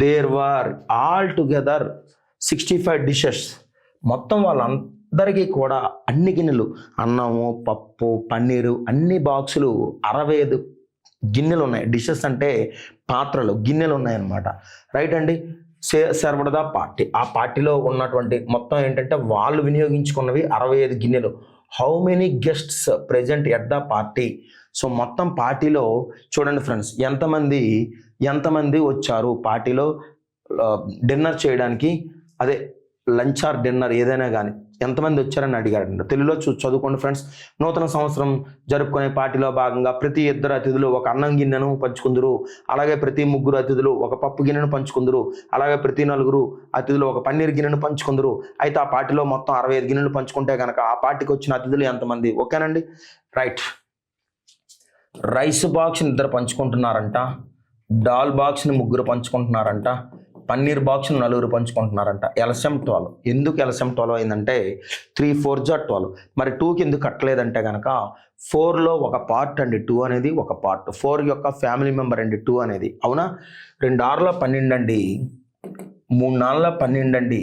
There were all together 65 dishes. మొత్తం వాళ్ళందరికీ కూడా అన్ని గిన్నెలు, అన్నము, పప్పు, పన్నీరు, అన్ని బాక్సులు 65 గిన్నెలు ఉన్నాయి. డిషెస్ అంటే పాత్రలు, గిన్నెలు ఉన్నాయన్నమాట. రైట్ అండి? Served the party. ఆ పార్టీలో ఉన్నటువంటి మొత్తం ఏంటంటే వాళ్ళు వినియోగించుకున్నవి 65 గిన్నెలు. How many guests present at the party? So మొత్తం పార్టీలో చూడండి ఫ్రెండ్స్, ఎంతమంది వచ్చారు పార్టీలో డిన్నర్ చేయడానికి, అదే లంచ్ ఆర్ డిన్నర్ ఏదైనా కానీ ఎంతమంది వచ్చారని అడిగారండి. తెలుగులో చదువుకోండి ఫ్రెండ్స్. నూతన సంవత్సరం జరుపుకునే పార్టీలో భాగంగా ప్రతి 2 అతిథులు ఒక అన్నం గిన్నెను పంచుకుందరు. అలాగే ప్రతి 3 అతిథులు ఒక పప్పు గిన్నెను పంచుకుందరు. అలాగే ప్రతి 4 అతిథులు ఒక పన్నీర్ గిన్నెను పంచుకుందరు. అయితే ఆ పార్టీలో మొత్తం 65 గిన్నెలు పంచుకుంటే కనుక ఆ పార్టీకి వచ్చిన అతిథులు ఎంతమంది? ఓకేనండి? రైట్. రైస్ బాక్స్ని 2 పంచుకుంటున్నారంట. డాల్ బాక్స్ని 3 పంచుకుంటున్నారంట. పన్నీర్ బాక్స్ని 4 పంచుకుంటున్నారంట. ఎల్సిఎం 12. ఎందుకు ఎల్సిఎం 12 అయిందంటే 3 4 12. మరి 2కి ఎందుకు కట్టలేదంటే కనుక 4లో ఒక పార్ట్ అండి. 2 అనేది ఒక పార్ట్. 4 యొక్క ఫ్యామిలీ మెంబర్ అండి 2 అనేది. అవునా? 2 6ల 12 అండి. 3 4ల 12 అండి.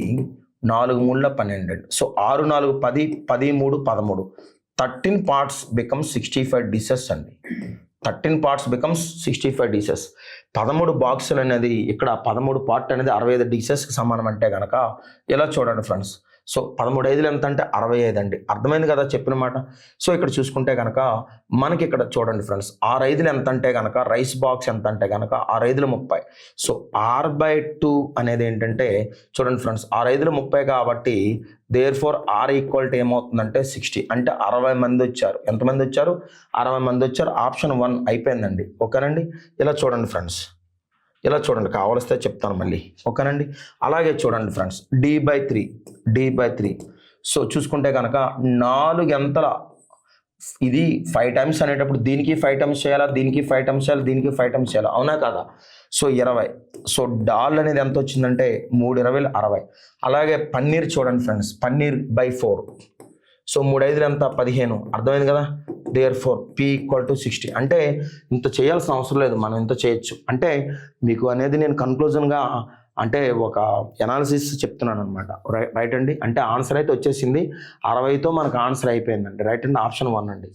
4 3ల 12 అండి. సో 6 4 10, 13 13. 13 parts becomes 65 dishes అండి. 13 parts becomes 65 dishes. 13 బాక్సులు అనేది ఇక్కడ 13 పార్ట్ అనేది 65 డిషెస్కి సమానం అంటే కనుక ఇలా చూడండి ఫ్రెండ్స్. సో 13 5లు ఎంత అంటే 65 అండి. అర్థమైంది కదా చెప్పిన మాట? సో ఇక్కడ చూసుకుంటే కనుక మనకి ఇక్కడ చూడండి ఫ్రెండ్స్, 6 5లు ఎంత అంటే కనుక రైస్ బాక్స్ ఎంత అంటే కనుక 6 5లు 30. సో R/2 అనేది ఏంటంటే చూడండి ఫ్రెండ్స్, 6 5లు 30 కాబట్టి దేర్ ఫోర్ R ఈక్వల్ ఏమవుతుందంటే 60. అంటే 60 మంది వచ్చారు. ఎంతమంది వచ్చారు? 60 మంది వచ్చారు. ఆప్షన్ 1 అయిపోయిందండి. ఓకేనండి? ఇలా చూడండి ఫ్రెండ్స్, ఇలా చూడండి, కావలిస్తే చెప్తాను మళ్ళీ, ఓకేనండి. అలాగే చూడండి ఫ్రెండ్స్, d/3. సో చూసుకుంటే కనుక 4 ఎంతల ఇది 5 టైమ్స్ అనేటప్పుడు దీనికి 5 టైమ్స్ చేయాలా, దీనికి 5 టైమ్స్ చేయాలి, దీనికి 5 టైమ్స్ చేయాలి, అవునా కదా? సో 20. సో డాల్ అనేది ఎంత వచ్చిందంటే 3×20 60. అలాగే పన్నీర్ చూడండి ఫ్రెండ్స్, పన్నీర్/4. సో 3×5 ఎంత 15, అర్థమైంది కదా? Therefore p = 60. అంటే ఇంత చేయాల్సిన అవసరం లేదు, మనం ఇంత చేయొచ్చు. అంటే మీకు అనేది నేను కన్క్లూజన్గా అంటే ఒక ఎనాలిసిస్ చెప్తున్నాను అనమాట. రైట్ అండి. అంటే ఆన్సర్ అయితే వచ్చేసింది, 60తో మనకు ఆన్సర్ అయిపోయిందండి. రైట్ అండి, ఆప్షన్ 1 అండి.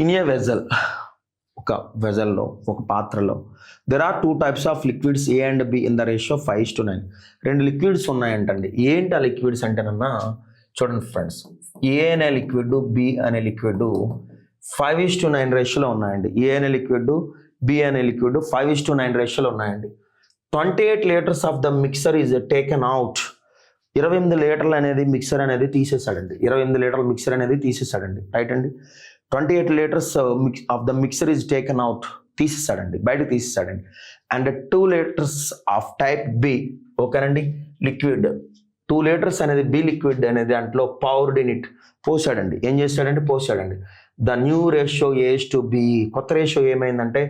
ఇన్ ఏ వెజల్, ఒక వెజల్లో, ఒక పాత్రలో there are 2 types of liquids A and B in the ratio 5:9. 2 liquids ఉన్నాయంటండి. ఏంటి ఆ లిక్విడ్స్ అంటేనన్నా చూడండి ఫ్రెండ్స్, ఏ అనే లిక్విడ్, బి అనే లిక్విడ్ 5:9 రేషియోలో ఉన్నాయండి. ఏ అనే లిక్విడ్, బి అనే లిక్విడ్ 5:9 రేషియోలో ఉన్నాయండి. 28 litres of the mixture is taken out. 28 లీటర్లు అనేది మిక్సర్ అనేది తీసేసాడండి. 28 లీటర్ల మిక్సర్ అనేది తీసేసాడండి. రైట్ అండి. 28 litres of the mixture is taken out, తీసేసాడండి, బయటకు తీసేసాడండి. And 2 litres of type B, ఓకేనండి, లిక్విడ్ 2 లీటర్స్ అనేది బి లిక్విడ్ అనేది దాంట్లో పౌర్డ్ ఇన్ ఇట్, పోసాడండి. ఏం చేశాడంటే పోసాడండి. ద న్యూ రేషియో A:B, కొత్త రేషియో ఏమైందంటే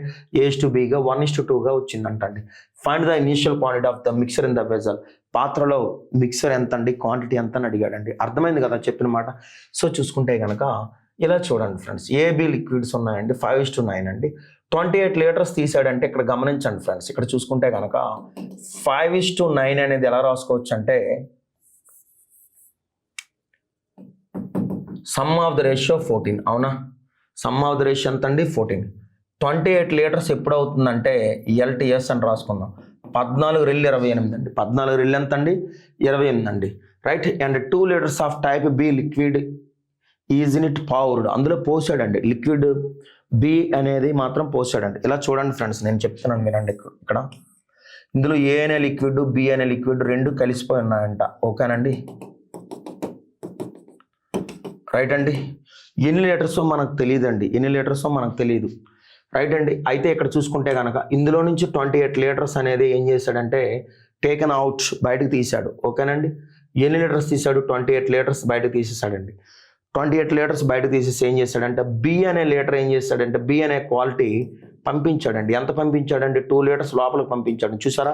A:Bగా 1:2గా వచ్చిందంట అండి. Find the initial quantity of the mixture in the vessel. పాత్రలో మిక్సర్ ఎంత అండి, క్వాంటిటీ ఎంత అని అడిగాడండి. అర్థమైంది కదా చెప్పిన మాట? సో చూసుకుంటే కనుక ఇలా చూడండి ఫ్రెండ్స్, AB లిక్విడ్స్ ఉన్నాయండి, 5:9 అండి. 28 లీటర్స్ తీసాడంటే ఇక్కడ గమనించండి ఫ్రెండ్స్, ఇక్కడ చూసుకుంటే కనుక 5:9 అనేది ఎలా రాసుకోవచ్చు అంటే సమ్ ఆఫ్ ద రేషియో 14, అవునా? సమ్ ఆఫ్ ద రేషియో ఎంత అండి 14. 28 లీటర్స్ ఎప్పుడు అవుతుందంటే LTS అని రాసుకుందాం. 14×28 అండి. 14 ఎంత అండి 28 అండి. Right. And 2 litres of type B liquid is in it poured, అందులో పోసాడండి. లిక్విడ్ బి అనేది మాత్రం పోసాడండి. ఇలా చూడండి ఫ్రెండ్స్, నేను చెప్తున్నాను మీరండి. ఇక్కడ ఇందులో ఏ అనే లిక్విడ్, బి అనే లిక్విడ్ 2 కలిసిపోయి ఉన్నాయంట, ఓకేనండి. రైట్ అండి. ఎన్ని లీటర్సో మనకు తెలియదండి, ఎన్ని లీటర్సో మనకు తెలియదు. రైట్ అండి. అయితే ఇక్కడ చూసుకుంటే కనుక ఇందులో నుంచి 28 లీటర్స్ అనేది ఏం చేశాడంటే టేకెన్ అవుట్, బయటకు తీశాడు, ఓకేనండి. ఎన్ని లీటర్స్ తీశాడు? 28 లీటర్స్ బయటకు తీసేసాడండి. 28 లీటర్స్ బయటకు తీసేసి ఏం చేశాడంటే బి అనే లీటర్ ఏం చేశాడంటే బి అనే క్వాలిటీ పంపించాడండి. ఎంత పంపించాడంటే 2 లీటర్స్ లోపలికి పంపించాడు. చూసారా,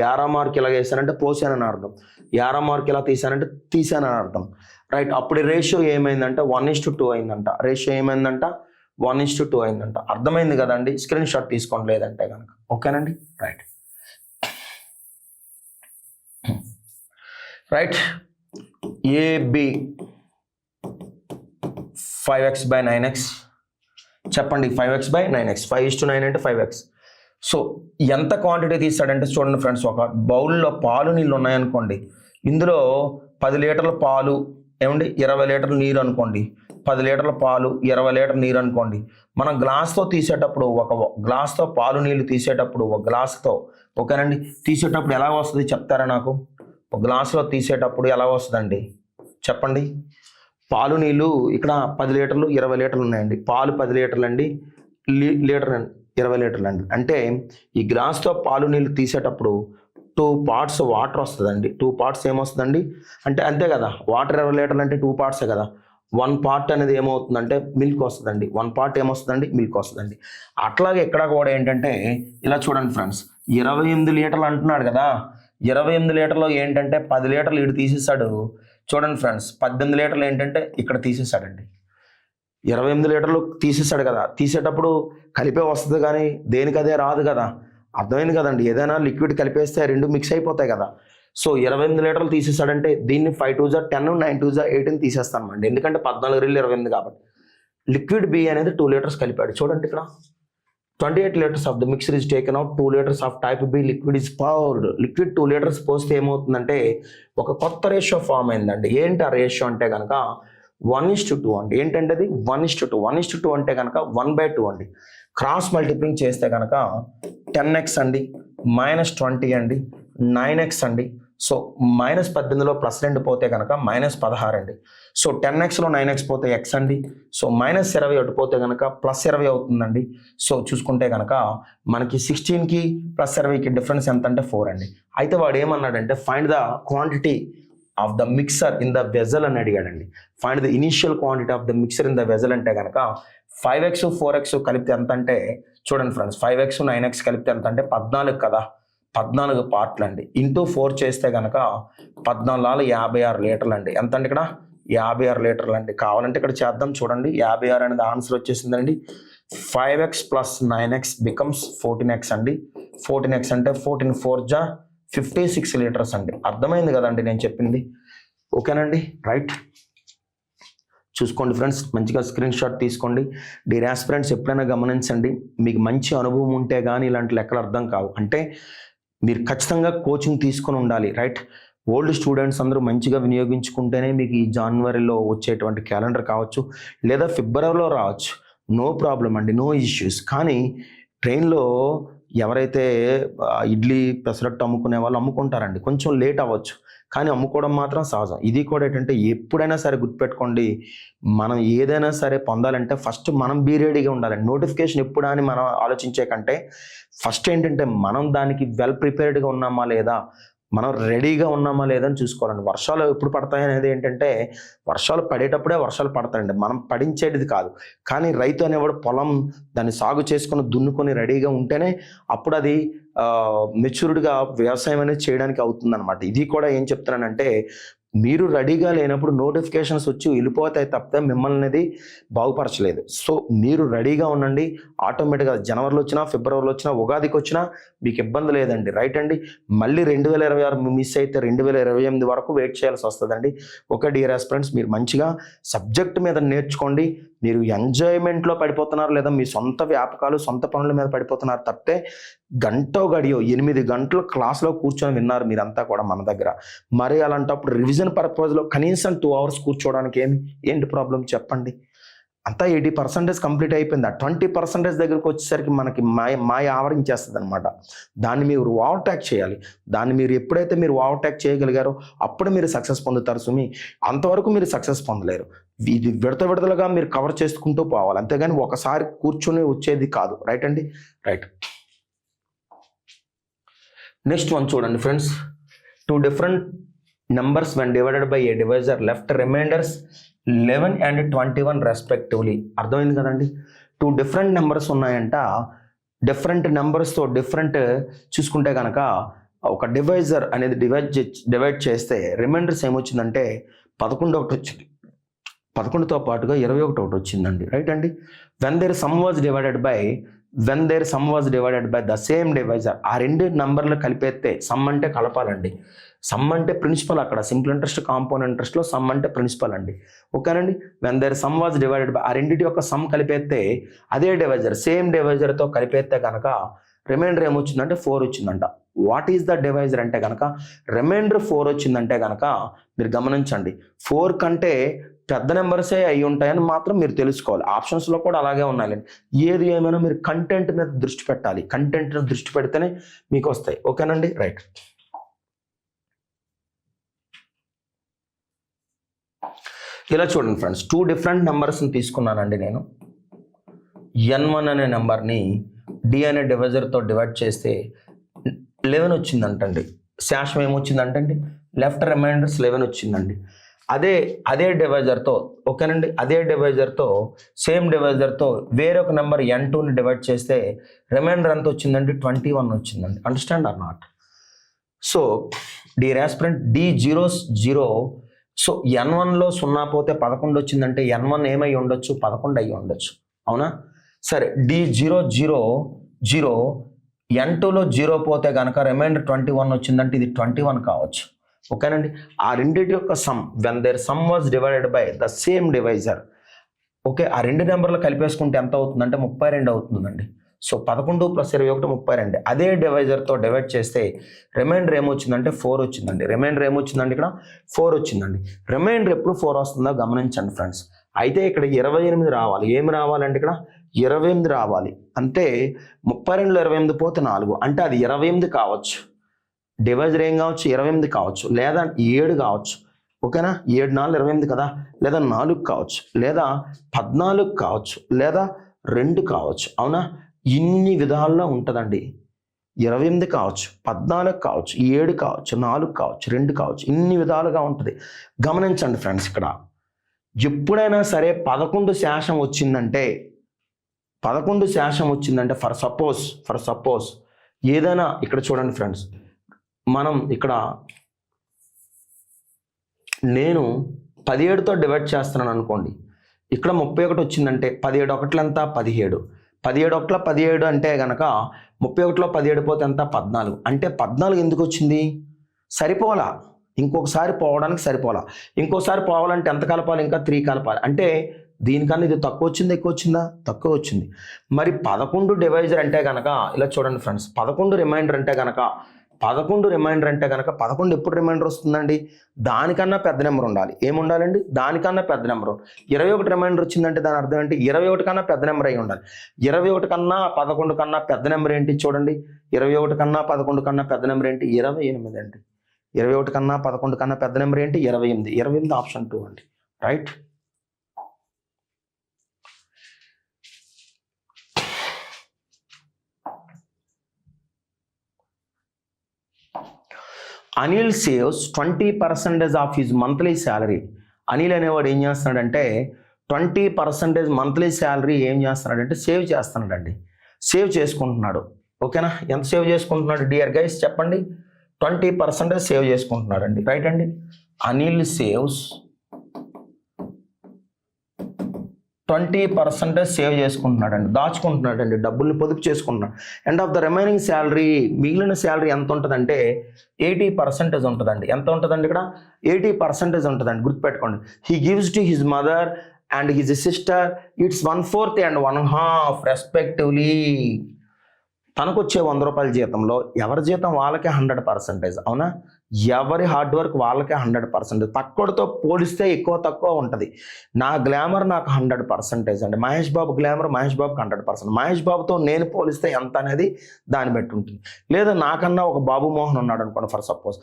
50 మార్క్ ఇలా వేసానంటే పోసానని అర్థం, 50 మార్క్ ఇలా తీసానంటే తీసానని అర్థం. రైట్. అప్పుడు రేషియో ఏమైందంటే 1:2 అయిందంట. రేషియో ఏమైందంట 1:2 అయిందంట. అర్థమైంది కదండి? స్క్రీన్ షాట్ తీసుకోండి లేదంటే కనుక, ఓకేనండి. రైట్. రైట్. AB 5x/9x, చెప్పండి 5x/9x, 5:9 అంటే 5x. సో ఎంత క్వాంటిటీ తీస్తాడంటే చూడండి ఫ్రెండ్స్, ఒక బౌల్లో పాలు నీళ్ళు ఉన్నాయనుకోండి, ఇందులో 10 లీటర్ల పాలు ఏమండి 20 లీటర్ల నీరు అనుకోండి, 10 లీటర్ల పాలు 20 లీటర్ల నీరు అనుకోండి. మనం గ్లాస్తో తీసేటప్పుడు, ఒక గ్లాస్తో పాలు నీళ్ళు తీసేటప్పుడు, ఒక గ్లాస్తో, ఓకేనండి, తీసేటప్పుడు ఎలా వస్తుంది చెప్తారా నాకు? ఒక గ్లాసులో తీసేటప్పుడు ఎలా వస్తుందండి చెప్పండి? పాలు నీళ్ళు ఇక్కడ 10 లీటర్లు 20 లీటర్లు ఉన్నాయండి. పాలు 10 లీటర్లు అండి, లీటర్ 20 లీటర్లు అండి. అంటే ఈ గ్లాస్తో పాలు నీళ్ళు తీసేటప్పుడు 2 parts వాటర్ వస్తుందండి. 2 parts ఏమొస్తుందండి అంటే అంతే కదా, వాటర్ 20 లీటర్లు అంటే 2 parts కదా. 1 part అనేది ఏమవుతుందంటే మిల్క్ వస్తుందండి. 1 part ఏమొస్తుందండి మిల్క్ వస్తుందండి. అట్లాగే ఇక్కడ కూడా ఏంటంటే ఇలా చూడండి ఫ్రెండ్స్, 28 లీటర్లు అంటున్నాడు కదా, 28 లీటర్లో ఏంటంటే 10 లీటర్లు ఇటు తీసేసాడు. చూడండి ఫ్రెండ్స్, 18 లీటర్లు ఏంటంటే ఇక్కడ తీసేసాడండి. 28 లీటర్లు తీసేసాడు కదా, తీసేటప్పుడు కలిపే వస్తుంది కానీ దేనికి అదే రాదు కదా. అర్థమైంది కదండి? ఏదైనా లిక్విడ్ కలిపేస్తే 2 మిక్స్ అయిపోతాయి కదా. సో 28 లీటర్లు తీసేసాడంటే దీన్ని 5 2 10, 9 2 18 తీసేస్తాను అండి. ఎందుకంటే 14×28 కాబట్టి. లిక్విడ్ బి అనేది 2 లీటర్స్ కలిపాడు. చూడండి ఇక్కడ 28 litres of the mixture is taken out, 2 litres of type B liquid is poured. Liquid 2 litres పోస్తే ఏమవుతుందంటే ఒక కొత్త రేషియో ఫామ్ అయిందండి. ఏంటి ఆ రేషియో అంటే కనుక 1:2 అండి. ఏంటంటే అది 1:2. 1:2 అంటే కనుక 1/2 అండి. క్రాస్ మల్టిప్లింగ్ చేస్తే కనుక 10x అండి, -20 అండి, 9x అండి, సో -18లో +2 పోతే కనుక -16 అండి. సో 10xలో 9x పోతే x అండి. సో -20 అటు పోతే కనుక +20 అవుతుందండి. సో చూసుకుంటే కనుక మనకి 16కి +20కి డిఫరెన్స్ ఎంత అంటే 4 అండి. అయితే వాడు ఏమన్నాడంటే find the quantity of the mixture in the vessel అని అడిగాడండి. Find the initial quantity of the mixture in the vessel అంటే కనుక 5x 4x కలిపితే ఎంత అంటే చూడండి ఫ్రెండ్స్, 5x 9x కలిపితే ఎంత అంటే 14 కదా, 14 పార్ట్లు అండి. ఇంటూ 4 చేస్తే కనుక 14 56 లీటర్లు అండి. ఎంత అండి ఇక్కడ 56 లీటర్లు అండి. కావాలంటే ఇక్కడ చేద్దాం చూడండి, 56 అనేది ఆన్సర్ వచ్చేసిందండి. 5x + 9x బికమ్స్ 14x అండి. 14x అంటే 14 4 జా 56 లీటర్స్ అండి. అర్థమైంది కదండి నేను చెప్పింది, ఓకేనండి, రైట్. చూసుకోండి ఫ్రెండ్స్, మంచిగా స్క్రీన్ షాట్ తీసుకోండి. డియర్ ఆస్పిరెంట్స్ ఎప్పుడైనా గమనించండి, మీకు మంచి అనుభవం ఉంటే కానీ ఇలాంటి లెక్కలు అర్థం కావు. అంటే మీరు ఖచ్చితంగా కోచింగ్ తీసుకొని ఉండాలి, రైట్. ఓల్డ్ స్టూడెంట్స్ అందరూ మంచిగా వినియోగించుకుంటేనే మీకు ఈ జనవరిలో వచ్చేటువంటి క్యాలెండర్ కావచ్చు, లేదా ఫిబ్రవరిలో రావచ్చు, నో ప్రాబ్లం అండి, నో ఇష్యూస్. కానీ ట్రైన్లో ఎవరైతే ఇడ్లీ పెసరట్టు అమ్ముకునే వాళ్ళు అమ్ముకుంటారండి, కొంచెం లేట్ అవ్వచ్చు, కానీ అమ్ముకోవడం మాత్రం సహజం. ఇది కూడా ఏంటంటే ఎప్పుడైనా సరే గుర్తుపెట్టుకోండి, మనం ఏదైనా సరే పొందాలంటే ఫస్ట్ మనం బీ రెడీగా ఉండాలండి. నోటిఫికేషన్ ఎప్పుడా అని మనం ఆలోచించే కంటే ఫస్ట్ ఏంటంటే మనం దానికి వెల్ ప్రిపేర్డ్గా ఉన్నామా లేదా, మనం రెడీగా ఉన్నామా లేదని చూసుకోవాలండి. వర్షాలు ఎప్పుడు పడతాయి అనేది ఏంటంటే వర్షాలు పడేటప్పుడే వర్షాలు పడతాయండి, మనం పడించేది కాదు. కానీ రైతు అనేవాడు పొలం దాన్ని సాగు చేసుకొని దున్నుకొని రెడీగా ఉంటేనే అప్పుడు అది మెచ్యూర్డ్గా వ్యవసాయం అనేది చేయడానికి అవుతుందన్నమాట. ఇది కూడా ఏం చెప్తున్నానంటే మీరు రెడీగా లేనప్పుడు నోటిఫికేషన్స్ వచ్చి వెళ్ళిపోతాయి తప్పితే మిమ్మల్ని అనేది బాగుపరచలేదు. సో మీరు రెడీగా ఉండండి, ఆటోమేటిక్గా జనవరిలో వచ్చినా ఫిబ్రవరిలో వచ్చినా ఉగాదికి వచ్చినా మీకు ఇబ్బంది లేదండి, రైట్ అండి. మళ్ళీ 2026 మిస్ అయితే 2028 వరకు వెయిట్ చేయాల్సి వస్తుందండి. ఓకే డియర్ ఆస్పిరెంట్స్, మీరు మంచిగా సబ్జెక్ట్ మీద నేర్చుకోండి. మీరు ఎంజాయ్మెంట్లో పడిపోతున్నారు లేదా మీ సొంత వ్యాపకాలు సొంత పనుల మీద పడిపోతున్నారు తప్పితే గంటో గడియో 8 గంటలు క్లాస్లో కూర్చొని విన్నారు మీరంతా కూడా మన దగ్గర. మరి అలాంటప్పుడు రివిజన్ పర్పస్లో కనీసం 2 hours కూర్చోవడానికి ఏంటి ప్రాబ్లం చెప్పండి. అంతా 80% కంప్లీట్ అయిపోయింది. ఆ 20% దగ్గరికి వచ్చేసరికి మనకి మాయ ఆవరించేస్తుంది అనమాట. దాన్ని మీరు ఓవర్టేక్ చేయాలి. దాన్ని మీరు ఎప్పుడైతే మీరు ఓవర్టేక్ చేయగలిగారో అప్పుడు మీరు సక్సెస్ పొందుతారు సుమి. అంతవరకు మీరు సక్సెస్ పొందలేరు. ఇది విడతలుగా మీరు కవర్ చేసుకుంటూ పోవాలి, అంతేగాని ఒకసారి కూర్చొని వచ్చేది కాదు, రైట్ అండి, రైట్. నెక్స్ట్ వన్ చూడండి friends, 2 different numbers when divided by a divisor left remainders 11 and 21 respectively. అర్థమైంది కదండి. 2 different numbers ఉన్నాయంట, డిఫరెంట్ నెంబర్స్తో డిఫరెంట్ చూసుకుంటే కనుక ఒక డివైజర్ అనేది డివైడ్ చేస్తే రిమైండర్స్ ఏమొచ్చిందంటే 11 ఒకటి వచ్చింది, 11తో పాటుగా 21 ఒకటి వచ్చిందండి, రైట్ అండి. when their sum was divided by the same divisor, ఆ 2 నంబర్లు కలిపేస్తే సమ్ అంటే కలపాలండి. సమ్ అంటే ప్రిన్సిపల్, అక్కడ సింపుల్ ఇంట్రెస్ట్ కాంపౌండ్ ఇంట్రెస్ట్లో సమ్ అంటే ప్రిన్సిపల్ అండి, ఓకేనండి. when their sum was divided by, ఆ రెండింటి యొక్క సమ్ కలిపేస్తే అదే డివైజర్ సేమ్ డివైజర్తో కలిపేస్తే కనుక రిమైండర్ ఏమొచ్చిందంటే 4 వచ్చిందంట. వాట్ ఈస్ ద డివైజర్ అంటే కనుక రిమైండర్ 4 వచ్చిందంటే కనుక మీరు గమనించండి 4 కంటే పెద్ద నెంబర్సే అయి ఉంటాయని మాత్రం మీరు తెలుసుకోవాలి. ఆప్షన్స్లో కూడా అలాగే ఉన్నాయండి. ఏది ఏమైనా మీరు కంటెంట్ మీద దృష్టి పెట్టాలి, కంటెంట్ మీద దృష్టి పెడితేనే మీకు వస్తాయి, ఓకేనండి, రైట్. ఇలా చూడండి ఫ్రెండ్స్, 2 different నెంబర్స్ని తీసుకున్నానండి నేను. n1 అనే నెంబర్ని d అనే డివైజర్తో డివైడ్ చేస్తే 11 వచ్చిందంటండి. శాశ్వం ఏమొచ్చిందంటండి, లెఫ్ట్ రిమైండర్స్ 11 వచ్చిందండి. అదే డివైజర్తో, ఓకేనండి, అదే డివైజర్తో సేమ్ డివైజర్తో వేరొక నెంబర్ n2ని డివైడ్ చేస్తే రిమైండర్ ఎంత వచ్చిందండి, 21 వచ్చిందండి. Understand or not? So dear aspirant, D00, so n1లో 0 పోతే 11 వచ్చిందంటే n1 ఏమై ఉండొచ్చు, 11 అయ్యి ఉండొచ్చు, అవునా? సరే, D000 n2లో 0 పోతే కనుక రిమైండర్ 21 వచ్చిందంటే ఇది 21 కావచ్చు, ఓకేనండి. ఆ రెండింటి యొక్క some when their sum was divided by the same divisor, okay, ఆ 2 నెంబర్లు కలిపేసుకుంటే ఎంత అవుతుందంటే 32 అవుతుందండి. సో 11 + 21 32. అదే డివైజర్తో డివైడ్ చేస్తే రిమైండర్ ఏమొచ్చిందంటే 4 వచ్చిందండి. రిమైండర్ ఏమొచ్చిందండి, ఇక్కడ 4 వచ్చిందండి. రిమైండర్ ఎప్పుడు 4 వస్తుందో గమనించండి ఫ్రెండ్స్. అయితే ఇక్కడ 28 రావాలి. ఏమి రావాలంటే ఇక్కడ 28 రావాలి. అంటే 32లో 28 పోతే 4, అంటే అది 28 కావచ్చు. డివైజర్ ఏం కావచ్చు 28 కావచ్చు, లేదా 7 కావచ్చు. ఓకేనా, 7 4 28 కదా, లేదా 4 కావచ్చు, లేదా 14 కావచ్చు, లేదా 2 కావచ్చు. అవునా, ఇన్ని విధాల్లో ఉంటుందండి. 28 కావచ్చు, 14 కావచ్చు, 7 కావచ్చు, 4 కావచ్చు, 2 కావచ్చు, ఇన్ని విధాలుగా ఉంటుంది. గమనించండి ఫ్రెండ్స్, ఇక్కడ ఎప్పుడైనా సరే 11 శేషం వచ్చిందంటే ఫర్ సపోజ్ ఏదైనా, ఇక్కడ చూడండి ఫ్రెండ్స్, మనం ఇక్కడ నేను 17తో డివైడ్ చేస్తున్నాను అనుకోండి. ఇక్కడ 31 వచ్చిందంటే 17 ఒకట్ల ఎంత 17, 17 ఒకట్ల 17 అంటే కనుక 31లో 17 పోతే ఎంత 14. అంటే 14 ఎందుకు వచ్చింది? సరిపోలా, ఇంకొకసారి పోవడానికి సరిపోలా. ఇంకోసారి పోవాలంటే ఎంత కలపాలి? ఇంకా 3 కలపాలి. అంటే దీనికన్నా ఇది తక్కువ వచ్చిందా ఎక్కువ వచ్చిందా? తక్కువ వచ్చింది. మరి 11 డివైజర్ అంటే కనుక ఇలా చూడండి ఫ్రెండ్స్, 11 రిమైండర్ అంటే కనుక 11 ఎప్పుడు రిమైండర్ వస్తుందండి? దానికన్నా పెద్ద నెంబర్ ఉండాలి. ఏముండాలండి? దానికన్నా పెద్ద నెంబర్. 21 రిమైండర్ వచ్చిందంటే దాని అర్థం ఏంటి? 21 కన్నా పెద్ద నెంబర్ అయి ఉండాలి. 21 కన్నా 11 కన్నా పెద్ద నెంబర్ ఏంటి? చూడండి, 21 కన్నా 11 కన్నా పెద్ద నెంబర్ ఏంటి? 28 అండి. 21 కన్నా 11 కన్నా పెద్ద నెంబర్ ఏంటి? 28. 28 ఆప్షన్ 2 అండి. Right. Anil saves 20% of his monthly salary. Anil అనేవాడు ఏం చేస్తున్నాడంటే 20% మంత్లీ శాలరీ ఏం చేస్తున్నాడంటే సేవ్ చేస్తున్నాడండి. సేవ్ చేసుకుంటున్నాడు. ఓకేనా, ఎంత సేవ్ చేసుకుంటున్నాడు డియర్ గైస్ చెప్పండి? 20% సేవ్ చేసుకుంటున్నాడండి. రైట్ అండి. అనిల్ సేవ్స్ 20% సేవ్ చేసుకుంటున్నాడండి, దాచుకుంటున్నాడండి, డబ్బుల్ని పొదుపు చేసుకుంటున్నాడు. And of the remaining salary, మిగిలిన శాలరీ ఎంత ఉంటుందంటే 80% ఉంటుందండి. ఎంత ఉంటుందండి? ఇక్కడ 80% ఉంటుందండి, గుర్తుపెట్టుకోండి. He gives to his mother and his sister it's 1/4 and 1/2 respectively. తనకు వచ్చే 100 రూపాయల జీతంలో ఎవరి జీతం వాళ్ళకే 100%. అవునా, ఎవరి హార్డ్ వర్క్ వాళ్ళకే 100%. తక్కువతో పోలిస్తే ఎక్కువ తక్కువ ఉంటుంది. నా గ్లామర్ నాకు 100% అండి. మహేష్ బాబు గ్లామర్ మహేష్ బాబుకి 100%. మహేష్ బాబుతో నేను పోలిస్తే ఎంత అనేది దాన్ని బట్టి ఉంటుంది. లేదా నాకన్నా ఒక బాబు మోహన్ ఉన్నాడు అనుకోండి ఫర్ సపోజ్,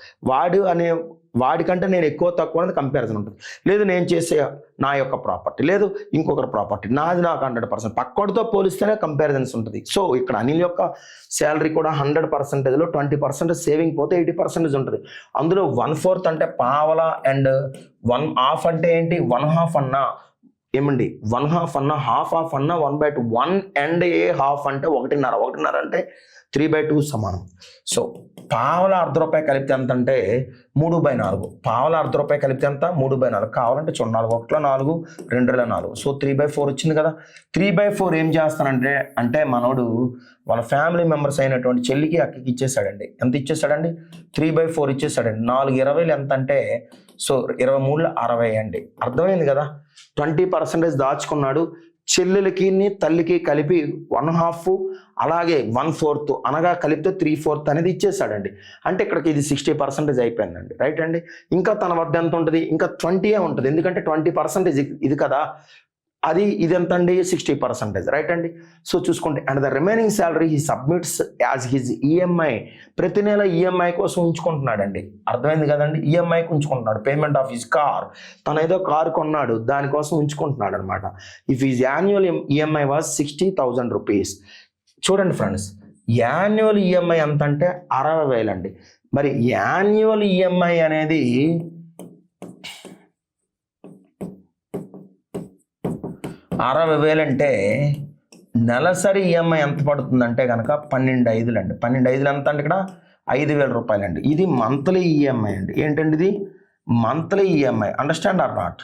వాడికంటే నేను ఎక్కువ తక్కువ అనేది కంపారిజన్ ఉంటుంది. లేదు నేను చేసే నా యొక్క ప్రాపర్టీ, లేదు ఇంకొకరి ప్రాపర్టీ, నాది నాకు 100%. పక్కోడితో పోలిస్తేనే కంపారిజన్స్ ఉంటుంది. సో ఇక్కడ అనిల్ యొక్క శాలరీ కూడా 100%లో 20% సేవింగ్ పోతే 80% ఉంటుంది. అందులో 1/4 అంటే పావలా అండ్ 1/2 అంటే ఏంటి? 1/2 అన్నా ఏమండి? 1/2 అన్నా, హాఫ్ అన్నా 1/2. 1 and a half అంటే 1.5 అంటే 3/2 సమానం. సో పావలా ₹1/2 కలిపితే ఎంత అంటే 3/4. పావలా ₹1/2 కలిపితే ఎంత? 3/4. కావాలంటే చూడండి, 4 1 4, 2 4. సో 3/4 వచ్చింది కదా. 3/4 ఏం చేస్తానంటే మనోడు వాళ్ళ ఫ్యామిలీ మెంబర్స్ అయినటువంటి చెల్లికి అక్కకి ఇచ్చేసాడండి. ఎంత ఇచ్చేసాడండి? 3/4 ఇచ్చేసాడండి. 4 20 ఎంత అంటే సో 23 60 అండి. అర్థమైంది కదా. 20% దాచుకున్నాడు. చెల్లెలకి తల్లికి కలిపి 1/2, అలాగే 1/4 అనగా కలిపితే 3/4 అనేది ఇచ్చేసాడండి. అంటే ఇక్కడికి ఇది 60% అయిపోయిందండి. రైట్ అండి. ఇంకా తన వద్ద ఎంత ఉంటుంది? ఇంకా 20 ఉంటుంది. ఎందుకంటే 20% ఇది కదా, అది ఇది ఎంత అండి? 60%. రైట్ అండి. సో చూసుకోండి. And the remaining salary he submits as his EMI. ప్రతి నెల ఈఎంఐ కోసం ఉంచుకుంటున్నాడండి. అర్థమైంది కదండి. ఈఎంఐకి ఉంచుకుంటున్నాడు. పేమెంట్ ఆఫ్ హిజ్ కార్, తను ఏదో కారు కొన్నాడు, దానికోసం ఉంచుకుంటున్నాడు అనమాట. If his annual EMI was 60,000 rupees. చూడండి ఫ్రెండ్స్, యాన్యువల్ ఈఎంఐ ఎంత అంటే 60,000 అండి. మరి యాన్యువల్ ఈఎంఐ అనేది 60,000 అంటే నెలసరి ఈఎంఐ ఎంత పడుతుందంటే కనుక 12,500 అండి. 12,500 ఎంత అంటే ఇక్కడ 5,000 రూపాయలు అండి. ఇది మంత్లీ ఈఎంఐ అండి. ఏంటండి ఇది? Monthly EMI. Understand or not?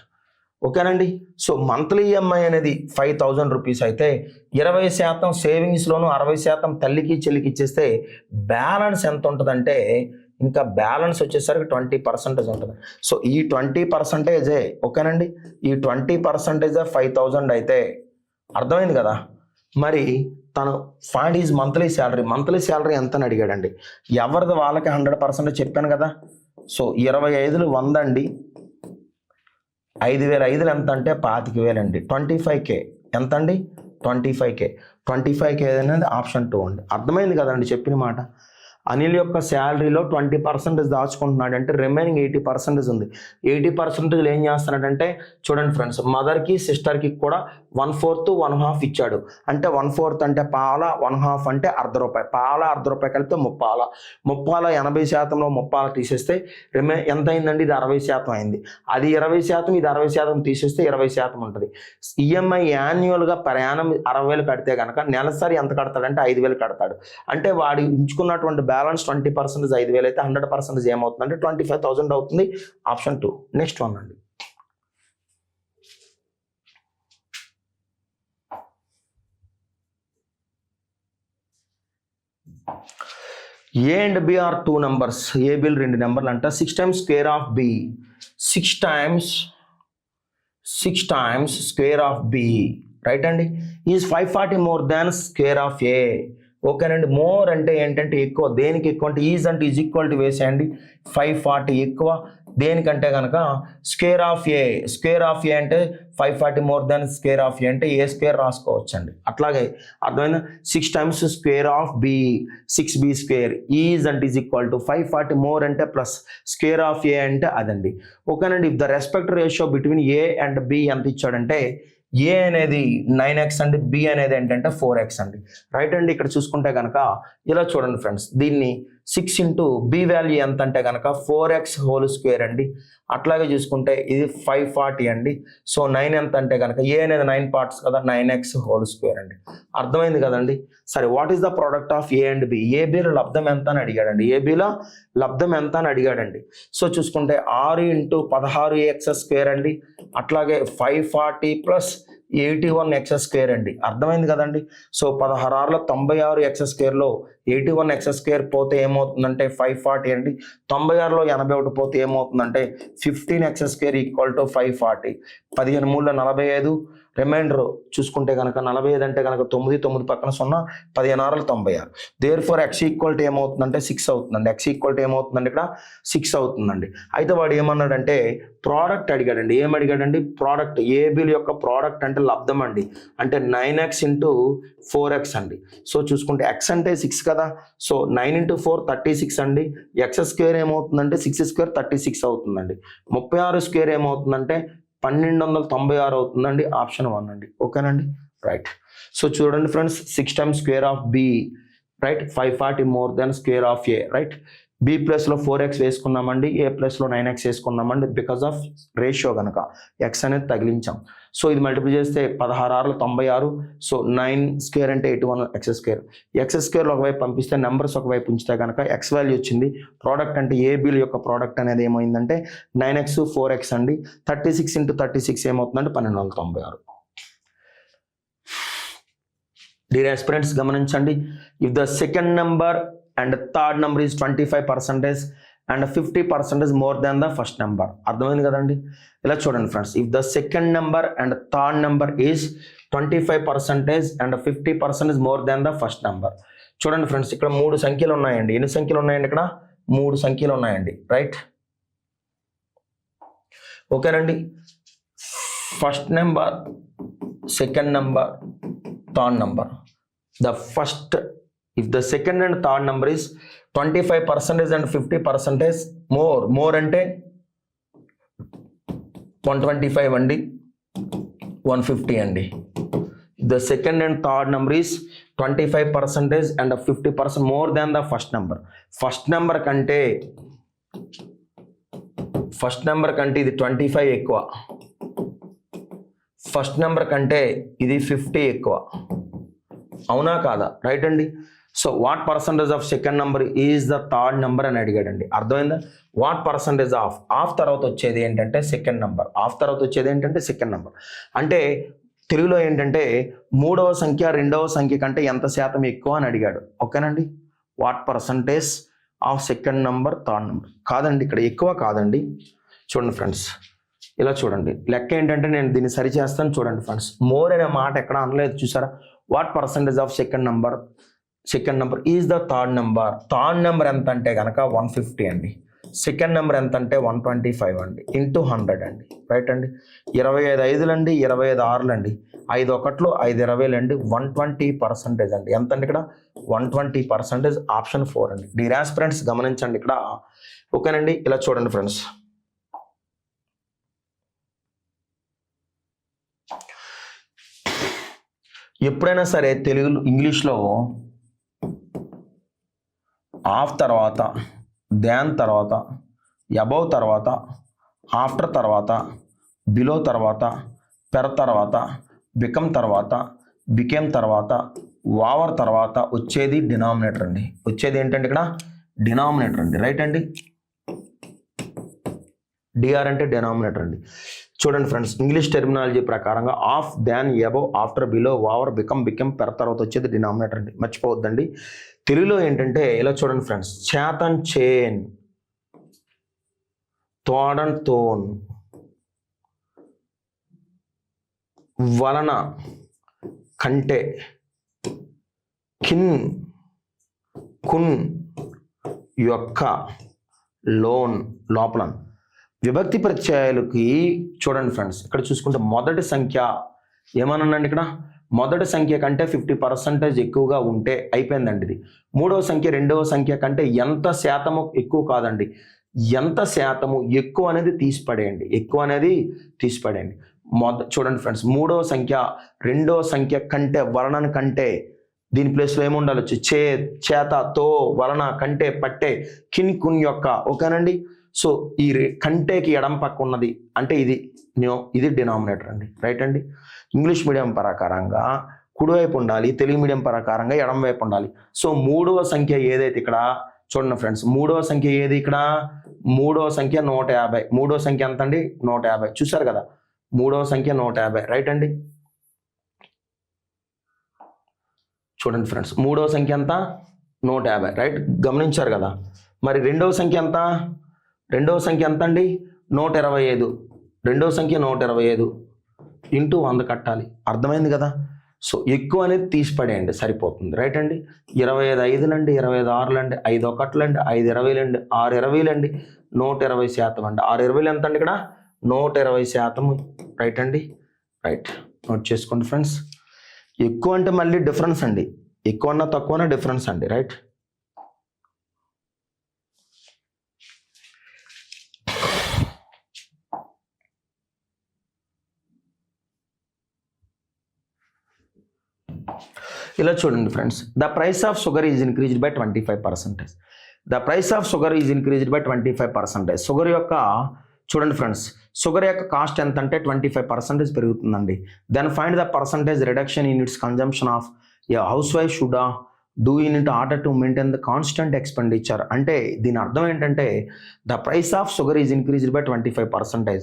ఓకేనండి. సో మంత్లీ ఈఎంఐ అనేది 5,000 రూపీస్ అయితే 20% సేవింగ్స్లోను 60% తల్లికి చెల్లికి ఇచ్చేస్తే బ్యాలెన్స్ ఎంత ఉంటుందంటే ఇంకా బ్యాలెన్స్ వచ్చేసరికి 20% ఉంటుంది. సో ఈ 20% ఓకేనండి. ఈ 20% 5,000 అయితే అర్థమైంది కదా. మరి తను ఫైండ్ ఈజ్ మంత్లీ శాలరీ ఎంత అని అడిగాడండి. ఎవరిది వాళ్ళకి 100% చెప్పాను కదా. సో 25 100 అండి. 5,500 ఎంత అంటే 25,000 అండి. 25K ఎంత అండి? 25K. 25K అనేది ఆప్షన్ 2 అండి. అర్థమైంది కదండి చెప్పిన మాట. అనిల్ యొక్క శాలరీలో 20% దాచుకుంటున్నాడు అంటే రిమైనింగ్ 80% ఉంది. 80% ఏం చేస్తున్నాడంటే చూడండి ఫ్రెండ్స్, మదర్కి సిస్టర్కి కూడా 1/4 1/2 ఇచ్చాడు. అంటే 1/4 అంటే పాల, 1/2 అంటే ₹1/2. పాల ₹1/2 కలిపితే 30 80%లో 30 తీసేస్తే ఎంత అయిందండి? ఇది 60% అయింది. అది 20%, ఇది 60% తీసేస్తే 20% ఉంటుంది. ఈఎంఐ యాన్యువల్గా ప్రయాణం 60,000 కడితే కనుక నెలసరి ఎంత కడతాడంటే 5,000 కడతాడు. అంటే వాడి ఉంచుకున్నటువంటి బ్యాలెన్స్ 20% 5,000 అయితే 100% ఏమవుతుందంటే 25,000 అవుతుంది. ఆప్షన్ 2. నెక్స్ట్ వన్ అండి. A and B are 2 numbers. A, B 2 నెంబర్లు అంట. 6 times square of B. 6 times square of B. Right అండి. Is 540 more than square of A. ఓకేనండి. మోర్ అంటే ఏంటంటే ఎక్కువ. దేనికి ఎక్కువ అంటే ఈజ్ అంటే ఈజ్ ఈక్వల్ టు వేసేయండి. 540 ఎక్కువ. దేనికంటే కనుక square of A. Square of A అంటే 540 more than square of A అంటే ఏ స్క్వేర్ రాసుకోవచ్చు అండి. అట్లాగే అర్థమైందా? 6 times square of B, 6b square. Is అంటే ఈజ్ ఈక్వల్ టు 540 more అంటే ప్లస్ స్క్వేర్ ఆఫ్ ఏ అంటే అదండి. ఓకేనండి. If the respect ratio between A and B ఎంత ఇచ్చాడంటే ఏ అనేది 9x అండి, బి అనేది ఏంటంటే 4x అండి. రైట్ అండి. ఇక్కడ చూసుకుంటే కనుక ఇలా చూడండి ఫ్రెండ్స్, దీన్ని 6 ఇంటూ బి వాల్యూ ఎంత అంటే కనుక 4x హోల్ స్క్వేర్ అండి. అట్లాగే చూసుకుంటే ఇది 540 అండి. సో 9 ఎంత అంటే కనుక ఏ అనేది 9 పార్ట్స్ కదా, 9x హోల్ స్క్వేర్ అండి. అర్థమైంది కదండి. సరే, what is the product of A and B? ఏబిలో లబ్ధం ఎంత అని అడిగాడండి. ఏబిలో లబ్ధం ఎంత అని అడిగాడండి. సో చూసుకుంటే 6 ఇంటూ 16x స్క్వేర్ అండి. అట్లాగే 540 ప్లస్ 81x స్క్వేర్ అండి. అర్థమైంది కదండి. సో 16 96x స్క్వేర్లో 81x స్క్వేర్ పోతే ఏమవుతుందంటే 540 అండి. 96లో 81 పోతే ఏమవుతుందంటే 15x square equal to 540. 15 3 45. Reminder చూసుకుంటే కనుక 45 అంటే కనుక 9 పక్కన 0, 15 6 96. Therefore x equal to ఏమవుతుందంటే 6 అవుతుందండి. ఎక్స్ ఈక్వల్ టు ఏమవుతుందండి ఇక్కడ 6 అవుతుందండి. అయితే వాడు ఏమన్నాడంటే ప్రోడక్ట్ అడిగాడండి. ఏం అడిగాడండి? ప్రోడక్ట్. ఏబిల్ యొక్క ప్రోడక్ట్ అంటే లబ్ధం అండి. అంటే 9x ఇంటూ 4x అండి. సో చూసుకుంటే x అంటే 6 కదా. సో 9 ఇంటూ 4 36 అండి. ఎక్స్ స్క్వేర్ ఏమవుతుందంటే 6 స్క్వేర్ 36 అవుతుందండి. 36 స్క్వేర్ ఏమవుతుందంటే 1296 అవుతుందండి. ఆప్షన్ 1 అండి. ఓకేనండి. రైట్. సో చూడండి friends, 6 times square of B, right, 540 more than square of A. Right. B ప్లస్లో 4x వేసుకున్నామండి, ఏ ప్లస్లో 9x వేసుకున్నామండి. బికాస్ ఆఫ్ రేషియో కనుక ఎక్స్ అనేది తగిలించాం. సో ఇది మల్టిప్లై చేస్తే 16 6 96. సో 9 స్క్వేర్ అంటే 81x స్క్వేర్. ఎక్స్ స్క్వేర్లో ఒకవైపు పంపిస్తే నెంబర్స్ ఒకవైపు ఉంచితే కనుక ఎక్స్ వాల్యూ వచ్చింది. ప్రోడక్ట్ అంటే ఏబిల్ యొక్క ప్రోడక్ట్ అనేది ఏమైందంటే 9x 4x అండి. 36 ఇంటూ 36 ఏమవుతుందంటే 1296. డియర్ ఆస్పిరెంట్స్ గమనించండి. If the second number and third number is 25% and 50% more than the first number. అర్థమైంది కదండి. ఇలా చూడండి friends, if the second number and third number is 25% and 50% more than the first number. చూడండి ఫ్రెండ్స్, ఇక్కడ 3 సంఖ్యలు ఉన్నాయండి. ఎన్ని సంఖ్యలు ఉన్నాయండి? ఇక్కడ 3 సంఖ్యలు ఉన్నాయండి. రైట్. ఓకేనండి. First number, second number, third number. The first, if the second and third number is 25% and 50% more అంటే 125 అండి, 150 అండి. The second and third number is 25% and 50% more than the first number. First number కంటే ఇది 25 ఎక్కువ. ఫస్ట్ నెంబర్ కంటే ఇది 50 ఎక్కువ. అవునా కాదా? రైట్ అండి. So what percentage of second number is the third number అని అడిగాడండి. అర్థమైందా? వాట్ పర్సంటేజ్ ఆఫ్ తర్వాత వచ్చేది ఏంటంటే సెకండ్ నెంబర్. సెకండ్ నెంబర్ అంటే తెలుగులో ఏంటంటే మూడవ సంఖ్య రెండవ సంఖ్య కంటే ఎంత శాతం ఎక్కువ అని అడిగాడు. ఓకేనండి. What percentage of second number third number కాదండి, ఇక్కడ ఎక్కువ కాదండి. చూడండి ఫ్రెండ్స్, ఇలా చూడండి. లెక్క ఏంటంటే నేను దీన్ని సరి చేస్తాను. చూడండి ఫ్రెండ్స్, మోర్ అనే మాట ఎక్కడ అనలేదు. చూసారా? What percentage of second number is the third number. Third number ఎంత అంటే కనుక 150 అండి. సెకండ్ నెంబర్ ఎంత అంటే 125 అండి ఇంటూ 100 అండి, రైట్ అండి. 25 5లు అండి, 25 6లు అండి, 5 1లు 5 20లు అండి, 120% అండి. ఎంత అండి ఇక్కడ 120%, ఆప్షన్ 4 అండి. డియర్ ఫ్రెండ్స్ గమనించండి ఇక్కడ, ఓకేనండి. ఇలా చూడండి ఫ్రెండ్స్, ఎప్పుడైనా సరే తెలుగు ఇంగ్లీష్లో ఆఫ్ తర్వాత, దాన్ తర్వాత, అబౌవ్ తర్వాత, ఆఫ్టర్ తర్వాత, బిలో తర్వాత, పెర్ తర్వాత, బికమ్ తర్వాత, బికేమ్ తర్వాత, ఓవర్ తర్వాత వచ్చేది డినామినేటర్ అండి. వచ్చేది ఏంటంటే ఇక్కడ డినామినేటర్ అండి, రైట్ అండి. డిఆర్ అంటే డినామినేటర్ అండి. చూడండి ఫ్రెండ్స్, ఇంగ్లీష్ టెర్మినాలజీ ప్రకారంగా of, than, above, after, below, over, become, became, per తర్వాత వచ్చేది డినామినేటర్ అండి, మర్చిపోవద్దండి. తెలుగులో ఏంటంటే ఇలా చూడండి ఫ్రెండ్స్, చేతన్ చేన్, తోడన్ తోన్, వలన కంటే, కిన్ కున్ యొక్క, లోన్ లోపల. విభక్తి ప్రత్యయాలకి చూడండి ఫ్రెండ్స్, ఇక్కడ చూసుకుంటే మొదటి సంఖ్య ఏమన్నానండి, ఇక్కడ మొదటి సంఖ్య కంటే 50% ఎక్కువగా ఉంటే అయిపోయిందండి ఇది. మూడవ సంఖ్య రెండవ సంఖ్య కంటే ఎంత శాతము ఎక్కువ కాదండి, ఎంత శాతము ఎక్కువ అనేది తీసిపడేయండి, ఎక్కువ అనేది తీసిపడేయండి. చూడండి ఫ్రెండ్స్, మూడవ సంఖ్య రెండవ సంఖ్య కంటే, వలన కంటే, దీని ప్లేస్లో ఏముండాలి వచ్చి చేత, తో, వలన, కంటే, పట్టే, కిన్ కున్ యొక్క, ఓకేనండి. సో ఈ కంటేకి ఎడం పక్క ఉన్నది అంటే ఇది డినామినేటర్ అండి, రైట్ అండి. ఇంగ్లీష్ మీడియం ప్రకారంగా కుడివైపు ఉండాలి, తెలుగు మీడియం ప్రకారంగా ఎడం వైపు ఉండాలి. సో మూడవ సంఖ్య ఏదైతే ఇక్కడ చూడండి ఫ్రెండ్స్, మూడవ సంఖ్య ఏది ఇక్కడ, మూడవ సంఖ్య 150. మూడవ సంఖ్య ఎంత అండి 150, చూసారు కదా, మూడవ సంఖ్య 150, రైట్ అండి. చూడండి ఫ్రెండ్స్, మూడవ సంఖ్య ఎంత 150, రైట్, గమనించారు కదా. మరి రెండవ సంఖ్య ఎంత, రెండవ సంఖ్య ఎంత అండి 125. రెండవ సంఖ్య 125 ఇంటూ 100 కట్టాలి, అర్థమైంది కదా. సో ఎక్కువ అనేది తీసిపడేయండి సరిపోతుంది, రైట్ అండి. 25 5లు అండి, 25 6లు అండి, 5 1లు అండి, 5 20లు అండి, 6 20లు అండి, 120% అండి. 6 20లు ఎంత అండి ఇక్కడ 120%, రైట్ అండి, రైట్. నోట్ చేసుకోండి ఫ్రెండ్స్. ఎక్కువ అంటే మళ్ళీ డిఫరెన్స్ అండి, ఎక్కువ అన్నా తక్కువ అన్నా డిఫరెన్స్ అండి, రైట్. ఇలా చూడండి friends, the price of sugar is increased by 25%. The price of sugar is increased by 25%. Sugar యొక్క చూడండి ఫ్రెండ్స్, షుగర్ యొక్క కాస్ట్ ఎంత అంటే 25% పెరుగుతుందండి. Then find the percentage reduction in its consumption of a housewife should do in it order to maintain the constant expenditure. అంటే దీని అర్థం ఏంటంటే the price of sugar is increased by 25%.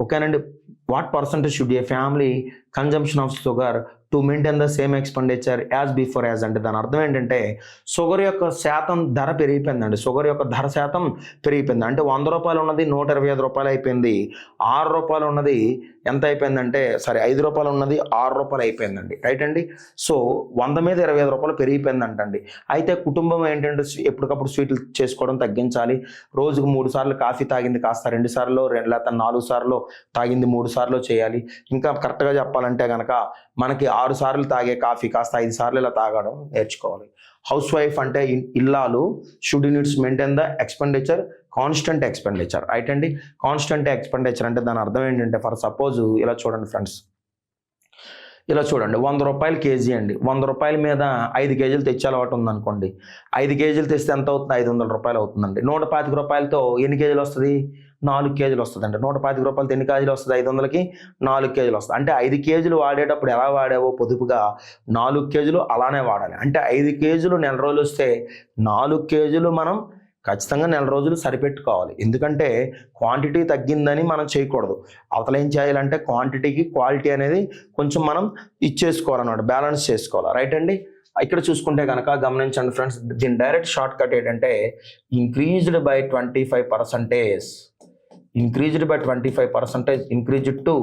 ఓకేనండి. What percentage should a family consumption of sugar to maintain the same expenditure as before as. అంటే దాని అర్థం ఏంటంటే షుగర్ యొక్క శాతం ధర పెరిగిపోయిందండి, షుగర్ యొక్క ధర శాతం పెరిగిపోయింది. అంటే 100 రూపాయలు ఉన్నది 125 రూపాయలు అయిపోయింది, 6 రూపాయలు ఉన్నది ఎంత అయిపోయిందంటే 5 రూపాయలు ఉన్నది 6 రూపాయలు అయిపోయిందండి, రైట్ అండి. సో 100 మీద 25 రూపాయలు పెరిగిపోయిందంటండి. అయితే కుటుంబం ఏంటంటే ఎప్పటికప్పుడు స్వీట్లు చేసుకోవడం తగ్గించాలి. రోజుకు 3 సార్లు కాఫీ తాగింది కాస్త 2 సార్లు, లేకపోతే 4 సార్లు తాగింది 3 సార్లు చేయాలి. ఇంకా కరెక్ట్గా చెప్పాలంటే కనుక మనకి 6 సార్లు తాగే కాఫీ కాస్త 5 సార్లు ఇలా తాగడం నేర్చుకోవాలి. హౌస్ వైఫ్ అంటే ఇల్లాలు should units maintain the expenditure constant expenditure, right అండి. కాన్స్టెంట్ ఎక్స్పెండిచర్ అంటే దాని అర్థం ఏంటంటే ఫర్ సపోజ్ ఇలా చూడండి ఫ్రెండ్స్, ఇలా చూడండి 100 రూపాయలు కేజీ అండి, 100 రూపాయల మీద 5 కేజీలు తెచ్చే అలవాటు ఉందనుకోండి, 5 కేజీలు తెస్తే ఎంత అవుతుంది 500 రూపాయలు అవుతుందండి. 125 రూపాయలతో ఎన్ని కేజీలు వస్తుంది 4 కేజీలు వస్తుందండి. 125 రూపాయలతో ఎన్ని కేజీలు వస్తుంది 500కి 4 కేజీలు వస్తుంది. అంటే 5 కేజీలు వాడేటప్పుడు ఎలా వాడావో పొదుపుగా 4 కేజీలు అలానే వాడాలి. అంటే 5 కేజీలు నెల రోజులు వస్తే 4 కేజీలు మనం ఖచ్చితంగా నెల రోజులు సరిపెట్టుకోవాలి. ఎందుకంటే క్వాంటిటీ తగ్గిందని మనం చేయకూడదు. అవతల ఏం చేయాలంటే క్వాంటిటీకి క్వాలిటీ అనేది కొంచెం మనం ఇచ్చేసుకోవాలన్నమాట, బ్యాలెన్స్ చేసుకోవాలి, రైట్ అండి. ఇక్కడ చూసుకుంటే కనుక గమనించండి ఫ్రెండ్స్, దీని డైరెక్ట్ షార్ట్ కట్ ఏంటంటే increased by 25%, increased by 25%, increased to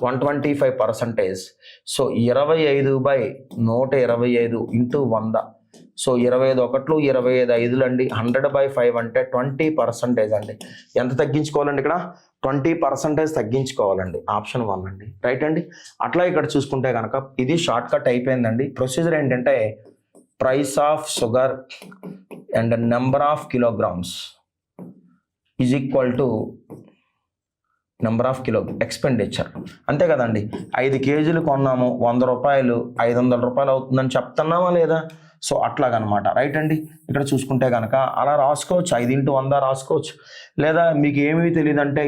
125%. So 25/125 into 100 so 25 ఒకట్లు 25 ఐదులు అండి, 100/5 అంటే 20% అండి. ఎంత తగ్గించుకోవాలండి ఇక్కడ? 20% తగ్గించుకోవాలండి. ఆప్షన్ 1 అండి. రైట్ అండి. అట్లా ఇక్కడ చూసుకుంటే కనుక ఇది షార్ట్ కట్ అయిపోయిందండి. ప్రొసీజర్ ఏంటంటే price of sugar and number of kilograms is equal to number of kilo expenditure. అంతే కదండి. 5 కేజీలు కొన్నాము, 100 రూపాయలు, 500 రూపాయలు అవుతుందని చెప్తున్నామా లేదా? సో అట్లాగనమాట. రైట్ అండి. ఇక్కడ చూసుకుంటే కనుక అలా రాసుకోవచ్చు, 5x100 రాసుకోవచ్చు. లేదా మీకు ఏమీ తెలియదు అంటే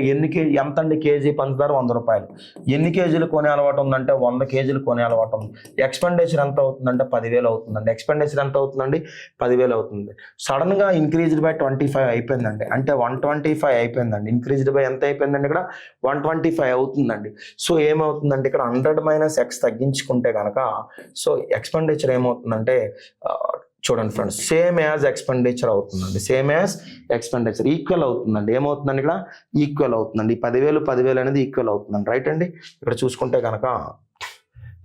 ఎంత అండి కేజీ పంచదార? 100 రూపాయలు. ఎన్ని కేజీలు కొనే అలవాటు ఉందంటే 100 కేజీలు కొనే అలవాటు ఉంది. ఎక్స్పెండిచర్ ఎంత అవుతుందంటే 10,000 అవుతుందండి. ఎక్స్పెండిచర్ ఎంత అవుతుందండి? 10,000 అవుతుంది. సడన్గా ఇంక్రీజ్డ్ బై 25 అయిపోయిందండి, అంటే 125 అయిపోయిందండి. ఇంక్రీజ్డ్ బై ఎంత అయిపోయిందండి? ఇక్కడ 125 అవుతుందండి. సో ఏమవుతుందంటే ఇక్కడ 100 - x తగ్గించుకుంటే కనుక సో ఎక్స్పెండిచర్ ఏమవుతుందంటే చూడండి ఫ్రెండ్స్, సేమ్ యాజ్ ఎక్స్పెండిచర్ అవుతుందండి. సేమ్ యాజ్ ఎక్స్పెండిచర్ ఈక్వల్ అవుతుందండి. ఏమవుతుందండి? ఇక్కడ ఈక్వల్ అవుతుందండి. 10,000 అనేది ఈక్వల్ అవుతుందండి. రైట్ అండి. ఇక్కడ చూసుకుంటే కనుక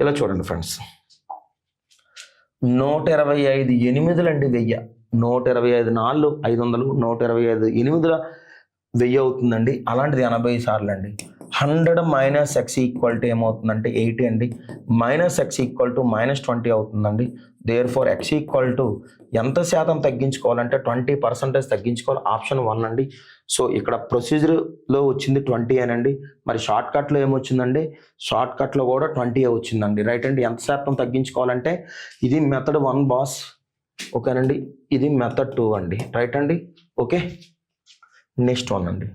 ఇలా చూడండి ఫ్రెండ్స్, 125 ఎనిమిదిలు అండి 1000. 125 4 500, 125 ఎనిమిదిల 1000 అవుతుందండి. అలాంటిది 80 సార్లు అండి. 100 - x ఈక్వల్ టు ఏమవుతుందంటే 80 అండి. -x ఈక్వల్ టు -20 అవుతుందండి. Therefore x equal to ఎంత శాతం తగ్గించుకోవాలంటే 20% తగ్గించుకోవాలి. ఆప్షన్ 1 అండి. సో ఇక్కడ ప్రొసీజర్లో వచ్చింది 20 అనండి. మరి షార్ట్ కట్లో ఏమొచ్చిందండి? షార్ట్ కట్లో కూడా 20 వచ్చిందండి. రైట్ అండి. ఎంత శాతం తగ్గించుకోవాలంటే ఇది మెథడ్ 1 బాస్, ఓకేనండి. ఇది మెథడ్ 2 అండి. రైట్ అండి. ఓకే, నెక్స్ట్ 1 అండి.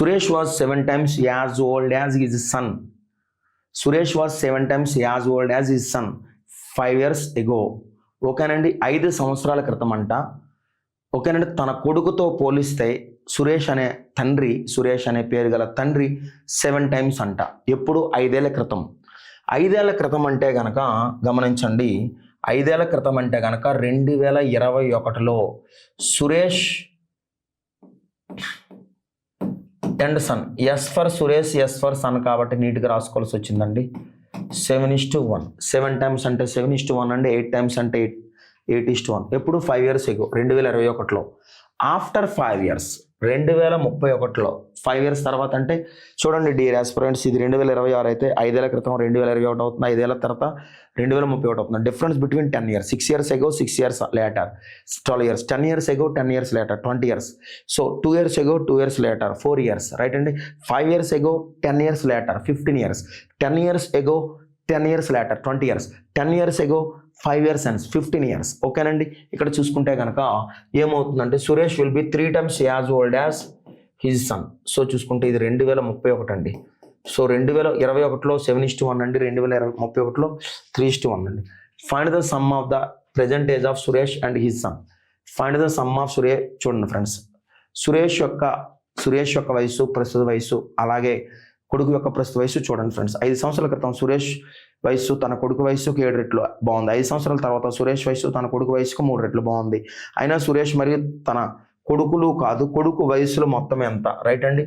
Suresh was 7 times as old as his son. Suresh was 7 times as old as his son 5 years ago. ఓకేనండి. 5 సంవత్సరాల క్రితం అంట. ఓకేనండి. తన కొడుకుతో పోలిస్తే సురేష్ అనే తండ్రి, సురేష్ అనే పేరు గల తండ్రి 7 టైమ్స్ అంట. ఎప్పుడు? 5 ఏళ్ల క్రితం. 5 ఏళ్ల క్రితం అంటే గనక గమనించండి, 5 ఏళ్ల క్రితం అంటే గనక 2021లో Suresh and son, S for Suresh, S for son కాబట్టి నీట్గా రాసుకోవాల్సి వచ్చిందండి. 7:1. 7 టైమ్స్ అంటే 7:1 అండి. 8 టైమ్స్ అంటే 8:1. ఎప్పుడు? 5 years ఎగో 2021లో. ఆఫ్టర్ 5 years 2031లో 5 years తర్వాత అంటే చూడండి డియర్ ఆస్పిరెంట్స్, ఇది 2026 అయితే 5 ఏళ్ల క్రితం 2021 అవుతుంది. 5 ఏళ్ల తర్వాత 2031 అవుతుంది. Difference between 10 years. 6 years ago 6 years later 12 years. 10 years ago 10 years later 20 years. So 2 years ago 2 years later 4 years. Right అండి. 5 years ago 10 years later 15 years. 10 years ago 10 years later 20 years. 10 years ago 5 years and 15 years. ఓకేనండి. ఇక్కడ చూసుకుంటే కనుక ఏమవుతుందంటే Suresh will be 3 times as old as his sun. So చూసుకుంటే ఇది 2031 అండి. సో 2021లో 7:1 అండి. 2031లో 3:1 అండి. Find the sum of the present age of Suresh and his sun. Find the sum of Suresh. చూడండి ఫ్రెండ్స్, సురేష్ యొక్క వయసు, ప్రస్తుత వయసు, అలాగే కొడుకు యొక్క ప్రస్తుత వయసు చూడండి ఫ్రెండ్స్. 5 సంవత్సరాల క్రితం సురేష్ వయసు తన కొడుకు వయసుకు 7 రెట్లు బాగుంది. 5 సంవత్సరాల తర్వాత సురేష్ వయసు తన కొడుకు వయసుకు 3 రెట్లు బాగుంది. అయినా సురేష్ మరియు తన కొడుకులు కాదు, కొడుకు వయసులో మొత్తం ఎంత? రైట్ అండి.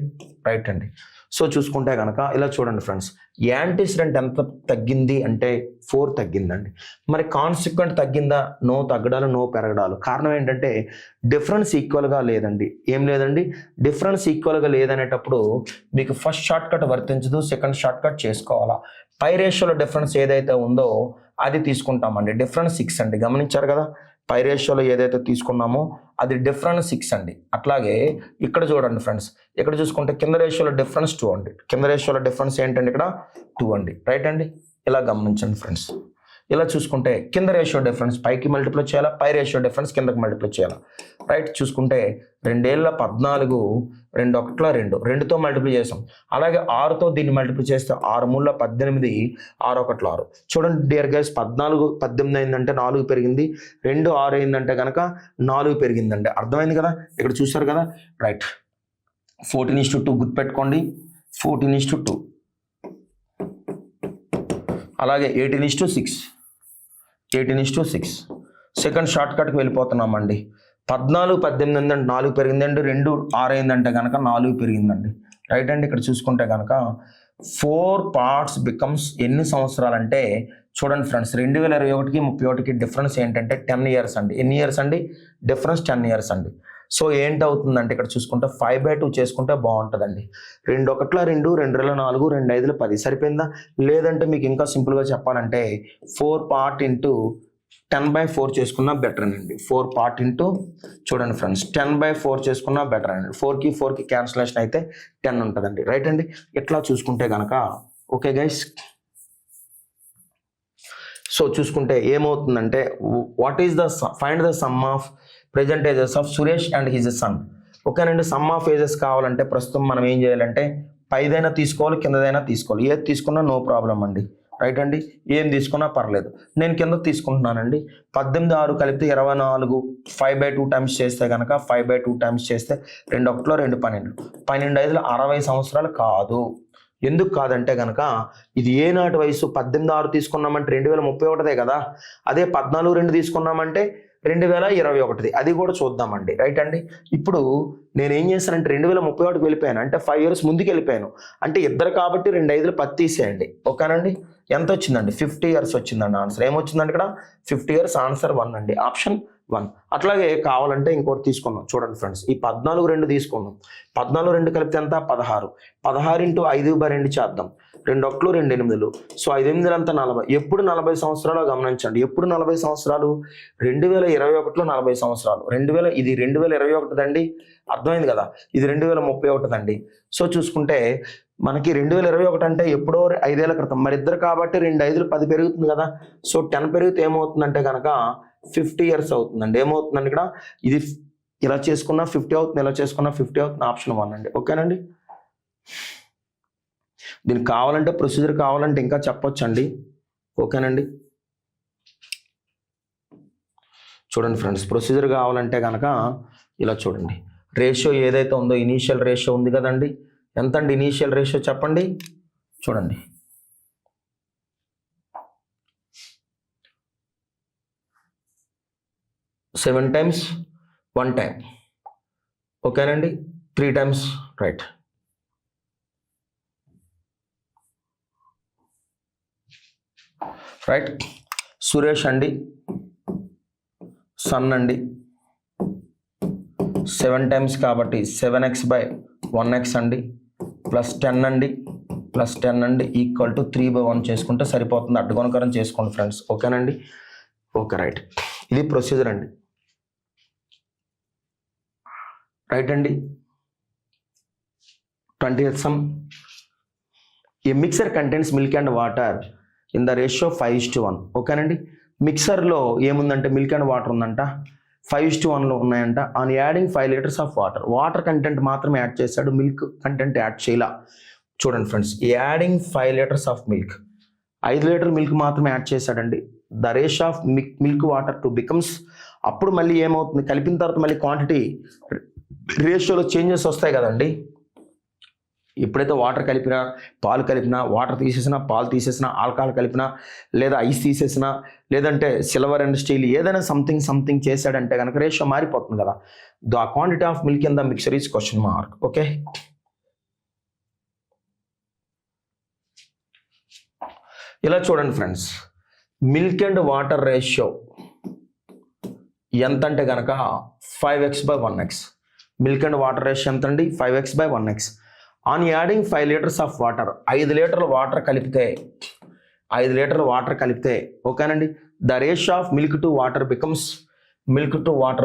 రైట్ అండి. సో చూసుకుంటే కనుక ఇలా చూడండి ఫ్రెండ్స్, యాంటీసిడెంట్ ఎంత తగ్గింది అంటే 4 తగ్గిందండి. మరి కాన్సిక్వెంట్ తగ్గిందా? నో తగ్గడాలు, నో పెరగడాలు. కారణం ఏంటంటే డిఫరెన్స్ ఈక్వల్గా లేదండి. ఏం లేదండి, డిఫరెన్స్ ఈక్వల్గా లేదనేటప్పుడు మీకు ఫస్ట్ షార్ట్ కట్ వర్తించదు, సెకండ్ షార్ట్ కట్ చేసుకోవాలా. పై రేషియోలో డిఫరెన్స్ ఏదైతే ఉందో అది తీసుకుంటామండి. డిఫరెన్స్ 6 అండి. గమనించారు కదా, పై రేషియోలో ఏదైతే తీసుకున్నామో అది డిఫరెన్స్ 6 అండి. అట్లాగే ఇక్కడ చూడండి ఫ్రెండ్స్, ఇక్కడ చూసుకుంటే కింద రేషియోలో డిఫరెన్స్ 2 అండి. కింద రేషియోలో డిఫరెన్స్ ఏంటండి? ఇక్కడ 2 అండి. రైట్ అండి. ఇలా గమనించండి ఫ్రెండ్స్. ఇలా చూసుకుంటే కింద రేషియో డిఫరెన్స్ పైకి మల్టిప్లై చేయాలా, పై రేషియో డిఫరెన్స్ కిందకి మల్టిప్లై చేయాలా. రైట్. చూసుకుంటే 2 2 2 2తో మల్టిప్లై చేసాం. అలాగే 6తో దీన్ని మల్టిప్లై చేస్తే 6 3 18 6 1 6. చూడండి డియర్ గైస్, 14 18 అయిందంటే 4 పెరిగింది, 2 6 అయిందంటే కనుక 4 పెరిగిందండి. అర్థమైంది కదా, ఇక్కడ చూసారు కదా. రైట్. 14:2 గుర్తుపెట్టుకోండి. 14:2. అలాగే 18:6. 18:6. Second short కట్కి వెళ్ళిపోతున్నామండి. 14 18 అంటే 4 పెరిగిందండి, 2 6 అయిందంటే కనుక 4 పెరిగిందండి. రైట్ అండి. ఇక్కడ చూసుకుంటే కనుక 4 parts బికమ్స్ ఎన్ని సంవత్సరాలు అంటే చూడండి ఫ్రెండ్స్, 2021కి 31కి డిఫరెన్స్ ఏంటంటే 10 years అండి. ఎన్ని ఇయర్స్ అండి? డిఫరెన్స్ 10 years అండి. సో ఏంటవుతుందంటే ఇక్కడ చూసుకుంటే 5/2 చేసుకుంటే బాగుంటుందండి. 2 1 2, 2 2 4, 2 5 10 సరిపోయిందా? లేదంటే మీకు ఇంకా సింపుల్గా చెప్పాలంటే 4 part ఇంటూ 10/4 చేసుకున్నా బెటర్ అండి. 4 part ఇంటూ చూడండి ఫ్రెండ్స్ 10/4 చేసుకున్నా బెటర్ అండి. 4కి 4కి క్యాన్సిలేషన్ అయితే 10 ఉంటుందండి. రైట్ అండి. ఇట్లా చూసుకుంటే కనుక ఓకే గైస్. సో చూసుకుంటే ఏమవుతుందంటే what is the find the sum of present ages of Suresh and his sun. ఓకేనండి. సమ్ ఆఫ్ ఏజెస్ కావాలంటే ప్రస్తుతం మనం ఏం చేయాలంటే పైదైనా తీసుకోవాలి, కిందదైనా తీసుకోవాలి. ఏది తీసుకున్నా నో ప్రాబ్లం అండి. రైట్ అండి. ఏం తీసుకున్నా పర్లేదు. నేను కింద తీసుకుంటున్నానండి. 18 6 కలిపితే 24, 5/2 టైమ్స్ చేస్తే కనుక 5/2 టైమ్స్ చేస్తే 2 1 2 12, 12 5 60 సంవత్సరాలు కాదు. ఎందుకు కాదంటే కనుక ఇది ఏనాటి వయసు? 18 6 తీసుకున్నామంటే 2031 కదా. అదే 14 2 తీసుకున్నామంటే 2021. అది కూడా చూద్దామండి. రైట్ అండి. ఇప్పుడు నేను ఏం చేశానంటే 2031కి వెళ్ళిపోయాను అంటే 5 years ముందుకు వెళ్ళిపోయాను. అంటే ఇద్దరు కాబట్టి 2 5 10 తీసేయండి. ఓకేనండి. ఎంత వచ్చిందండి? 50 years వచ్చిందండి ఆన్సర్. ఏమొచ్చిందండి ఇక్కడ? 50 years. ఆన్సర్ 1 అండి. ఆప్షన్ 1. అట్లాగే కావాలంటే ఇంకోటి తీసుకుందాం. చూడండి ఫ్రెండ్స్, ఈ 14 2 తీసుకుందాం. 14 2 కలిపితే ఎంత? 16. 16 ఇంటూ 5/2 చేద్దాం. 2 1 2 8. సో 5 8 అంతా 40. ఎప్పుడు 40 సంవత్సరాలు గమనించండి. ఎప్పుడు 40 సంవత్సరాలు? 2021లో 40 సంవత్సరాలు. ఇది 2021 అండి. అర్థమైంది కదా. ఇది 2031 అండి. సో చూసుకుంటే మనకి 2021 అంటే ఎప్పుడో 5 ఏళ్ల క్రితం. మరి ఇద్దరు కాబట్టి 2 5 10 పెరుగుతుంది కదా. సో 10 పెరిగితే ఏమవుతుందంటే కనుక 50 years అవుతుందండి. ఏమవుతుందండి ఇక్కడ? ఇది ఇలా చేసుకున్నా 50 అవుతుంది, ఇలా చేసుకున్నా 50 అవుతుంది. ఆప్షన్ 1 అండి. ఓకేనండి. దీనికి కావాలంటే ప్రొసీజర్ కావాలంటే ఇంకా చెప్పొచ్చండి. ఓకేనండి. చూడండి ఫ్రెండ్స్, ప్రొసీజర్ కావాలంటే కనుక ఇలా చూడండి. రేషియో ఏదైతే ఉందో ఇనీషియల్ రేషియో ఉంది కదండి. ఎంత అండి ఇనీషియల్ రేషియో చెప్పండి. చూడండి, సెవెన్ టైమ్స్ 1 time. ఓకేనండి. 3 times. రైట్. రైట్. సురేష్ అండి, సన్ అండి, 7 times కాబట్టి 7x/1x అండి, ప్లస్ 10 అండి, ప్లస్ 10 అండి, ఈక్వల్ టు 3/1 చేసుకుంటే సరిపోతుంది. అడ్డుకొనకరం చేసుకోండి ఫ్రెండ్స్. ఓకేనండి. Okay right. ఇది ప్రొసీజర్ అండి. రైట్ అండి. 20th sum. A mixer contains milk and water in the ratio 5:1. ఓకేనండి. మిక్సర్లో ఏముందంటే మిల్క్ అండ్ వాటర్ ఉందంట. 5:1లో ఉన్నాయంట. On adding 5 liters of water. Water content మాత్రం యాడ్ చేశాడు, మిల్క్ కంటెంట్ యాడ్ చేయాల. చూడండి friends, adding 5 liters of milk, 5 litre milk మాత్రం యాడ్ చేశాడండి. The ratio of milk water to becomes. అప్పుడు మళ్ళీ ఏమవుతుంది? కలిపిన తర్వాత మళ్ళీ క్వాంటిటీ రేషియోలో చేంజెస్ వస్తాయి కదండి. ఎప్పుడైతే వాటర్ కలిపినా, పాలు కలిపినా, వాటర్ తీసేసినా, పాలు తీసేసినా, ఆల్కహాల్ కలిపినా, లేదా ఐస్ తీసేసినా, లేదంటే సిల్వర్ అండ్ స్టీల్ ఏదైనా సంథింగ్ చేశాడంటే కనుక రేషియో మారిపోతుంది కదా. The quantity of milk in the mixture is question mark. Okay. ఇలా చూడండి friends, milk and water ratio ఎంత అంటే కనుక 5x/1x. Milk and water ratio ఎంత అండి? 5x/1x. On adding 5 liters of water, 5 లీటర్ల వాటర్ కలిపితే, 5 లీటర్ల వాటర్ కలిపితే ఓకేనండి, the ratio of milk to water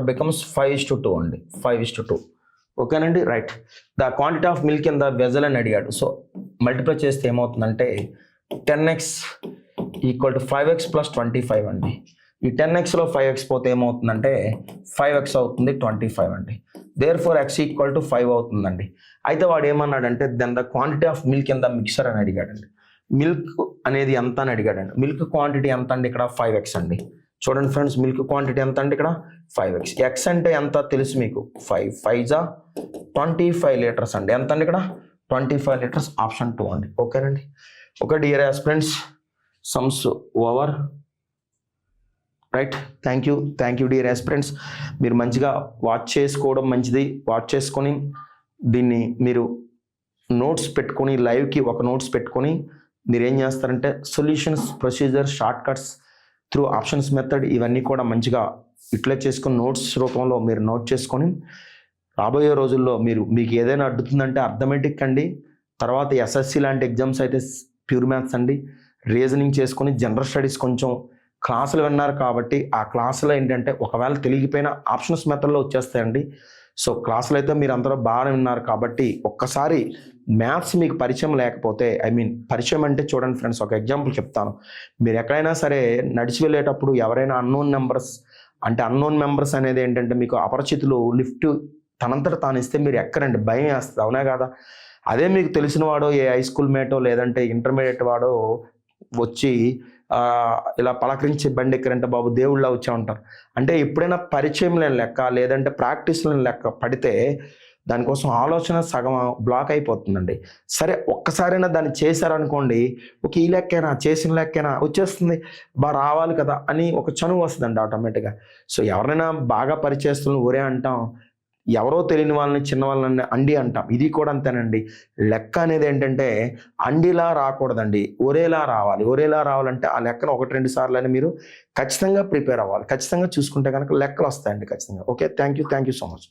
becomes 5:2 అండి. 5:2. ఓకేనండి. Right. The quantity of milk in the vessel అని అడిగాడు. సో మల్టిప్లై చేస్తే ఏమవుతుందంటే 10x ఈక్వల్ టు 5x + 25 అండి. ఈ 10xలో 5x పోతే ఏమవుతుందంటే 5x అవుతుంది, 25 అండి. Therefore x equal to 5 అవుతుందండి. అయితే వాడు ఏమన్నాడంటే then the quantity of milk in the mixture అని అడిగాడండి. మిల్క్ అనేది ఎంత అని అడిగాడండి. మిల్క్ క్వాంటిటీ ఎంత అండి? ఇక్కడ 5x అండి. చూడండి ఫ్రెండ్స్, మిల్క్ క్వాంటిటీ ఎంత అండి? ఇక్కడ 5x. x అంటే ఎంత తెలుసు మీకు? 5 5 25 liters అండి. ఎంత అండి ఇక్కడ? 25 liters. ఆప్షన్ 2 అండి. ఓకేనండి. Okay dear aspirants, sums over. Right. Thank you dear aspirants. మీరు మంచిగా వాచ్ చేసుకోవడం మంచిది. వాచ్ చేసుకొని దీన్ని మీరు నోట్స్ పెట్టుకొని లైవ్కి ఒక నోట్స్ పెట్టుకొని మీరు ఏం చేస్తారంటే solutions, procedure, short cuts through options method ఇవన్నీ కూడా మంచిగా యూటిలైజ్ చేసుకొని నోట్స్ రూపంలో మీరు నోట్ చేసుకొని రాబోయే రోజుల్లో మీకు ఏదైనా అడ్డుతుందంటే అర్థమెటిక్ అండి, తర్వాత ఎస్ఎస్సి లాంటి ఎగ్జామ్స్ అయితే ప్యూర్ మ్యాథ్స్ అండి, రీజనింగ్ చేసుకొని జనరల్ స్టడీస్ కొంచెం క్లాసులు విన్నారు కాబట్టి ఆ క్లాసులో ఏంటంటే ఒకవేళ తెలియకపోయినా ఆప్షన్స్ మెథడ్లో వచ్చేస్తాయండి. సో క్లాసులు అయితే మీరు అందరూ బాగా విన్నారు కాబట్టి ఒక్కసారి మ్యాథ్స్ మీకు పరిచయం లేకపోతే, పరిచయం అంటే చూడండి ఫ్రెండ్స్, ఒక ఎగ్జాంపుల్ చెప్తాను. మీరు ఎక్కడైనా సరే నడిచి వెళ్ళేటప్పుడు ఎవరైనా అన్నోన్ మెంబర్స్ అనేది ఏంటంటే మీకు అపరిచితులు లిఫ్ట్ తనంతట తాను ఇస్తే మీరు ఎక్కరండి, భయం వేస్తుంది, అవునా కదా? అదే మీకు తెలిసిన వాడో ఏ హై స్కూల్ మేటో లేదంటే ఇంటర్మీడియట్ వాడో వచ్చి ఇలా పలకరించి బండి ఎక్కరంటే బాబు దేవుళ్ళ వచ్చా ఉంటారు. అంటే ఎప్పుడైనా పరిచయం లేని లెక్క లేదంటే ప్రాక్టీస్ లేని లెక్క పడితే దానికోసం ఆలోచన సగం బ్లాక్ అయిపోతుందండి. సరే ఒక్కసారైనా దాన్ని చేశారనుకోండి, ఈ లెక్కైనా చేసిన లెక్కైనా వచ్చేస్తుంది, రావాలి కదా అని ఒక చనువు వస్తుందండి ఆటోమేటిక్గా. సో ఎవరైనా బాగా పరిచయస్తులను ఒరే అంటాం, ఎవరో తెలియని వాళ్ళని చిన్న వాళ్ళని అండి అంటాం. ఇది కూడా అంతేనండి. లెక్క అనేది ఏంటంటే అండిలా రాకూడదండి, ఒరేలా రావాలి. ఒరేలా రావాలంటే ఆ లెక్కను 1-2 సార్లు అని మీరు ఖచ్చితంగా ప్రిపేర్ అవ్వాలి. ఖచ్చితంగా చూసుకుంటే కనుక లెక్కలు వస్తాయండి ఖచ్చితంగా. Okay, thank you so much.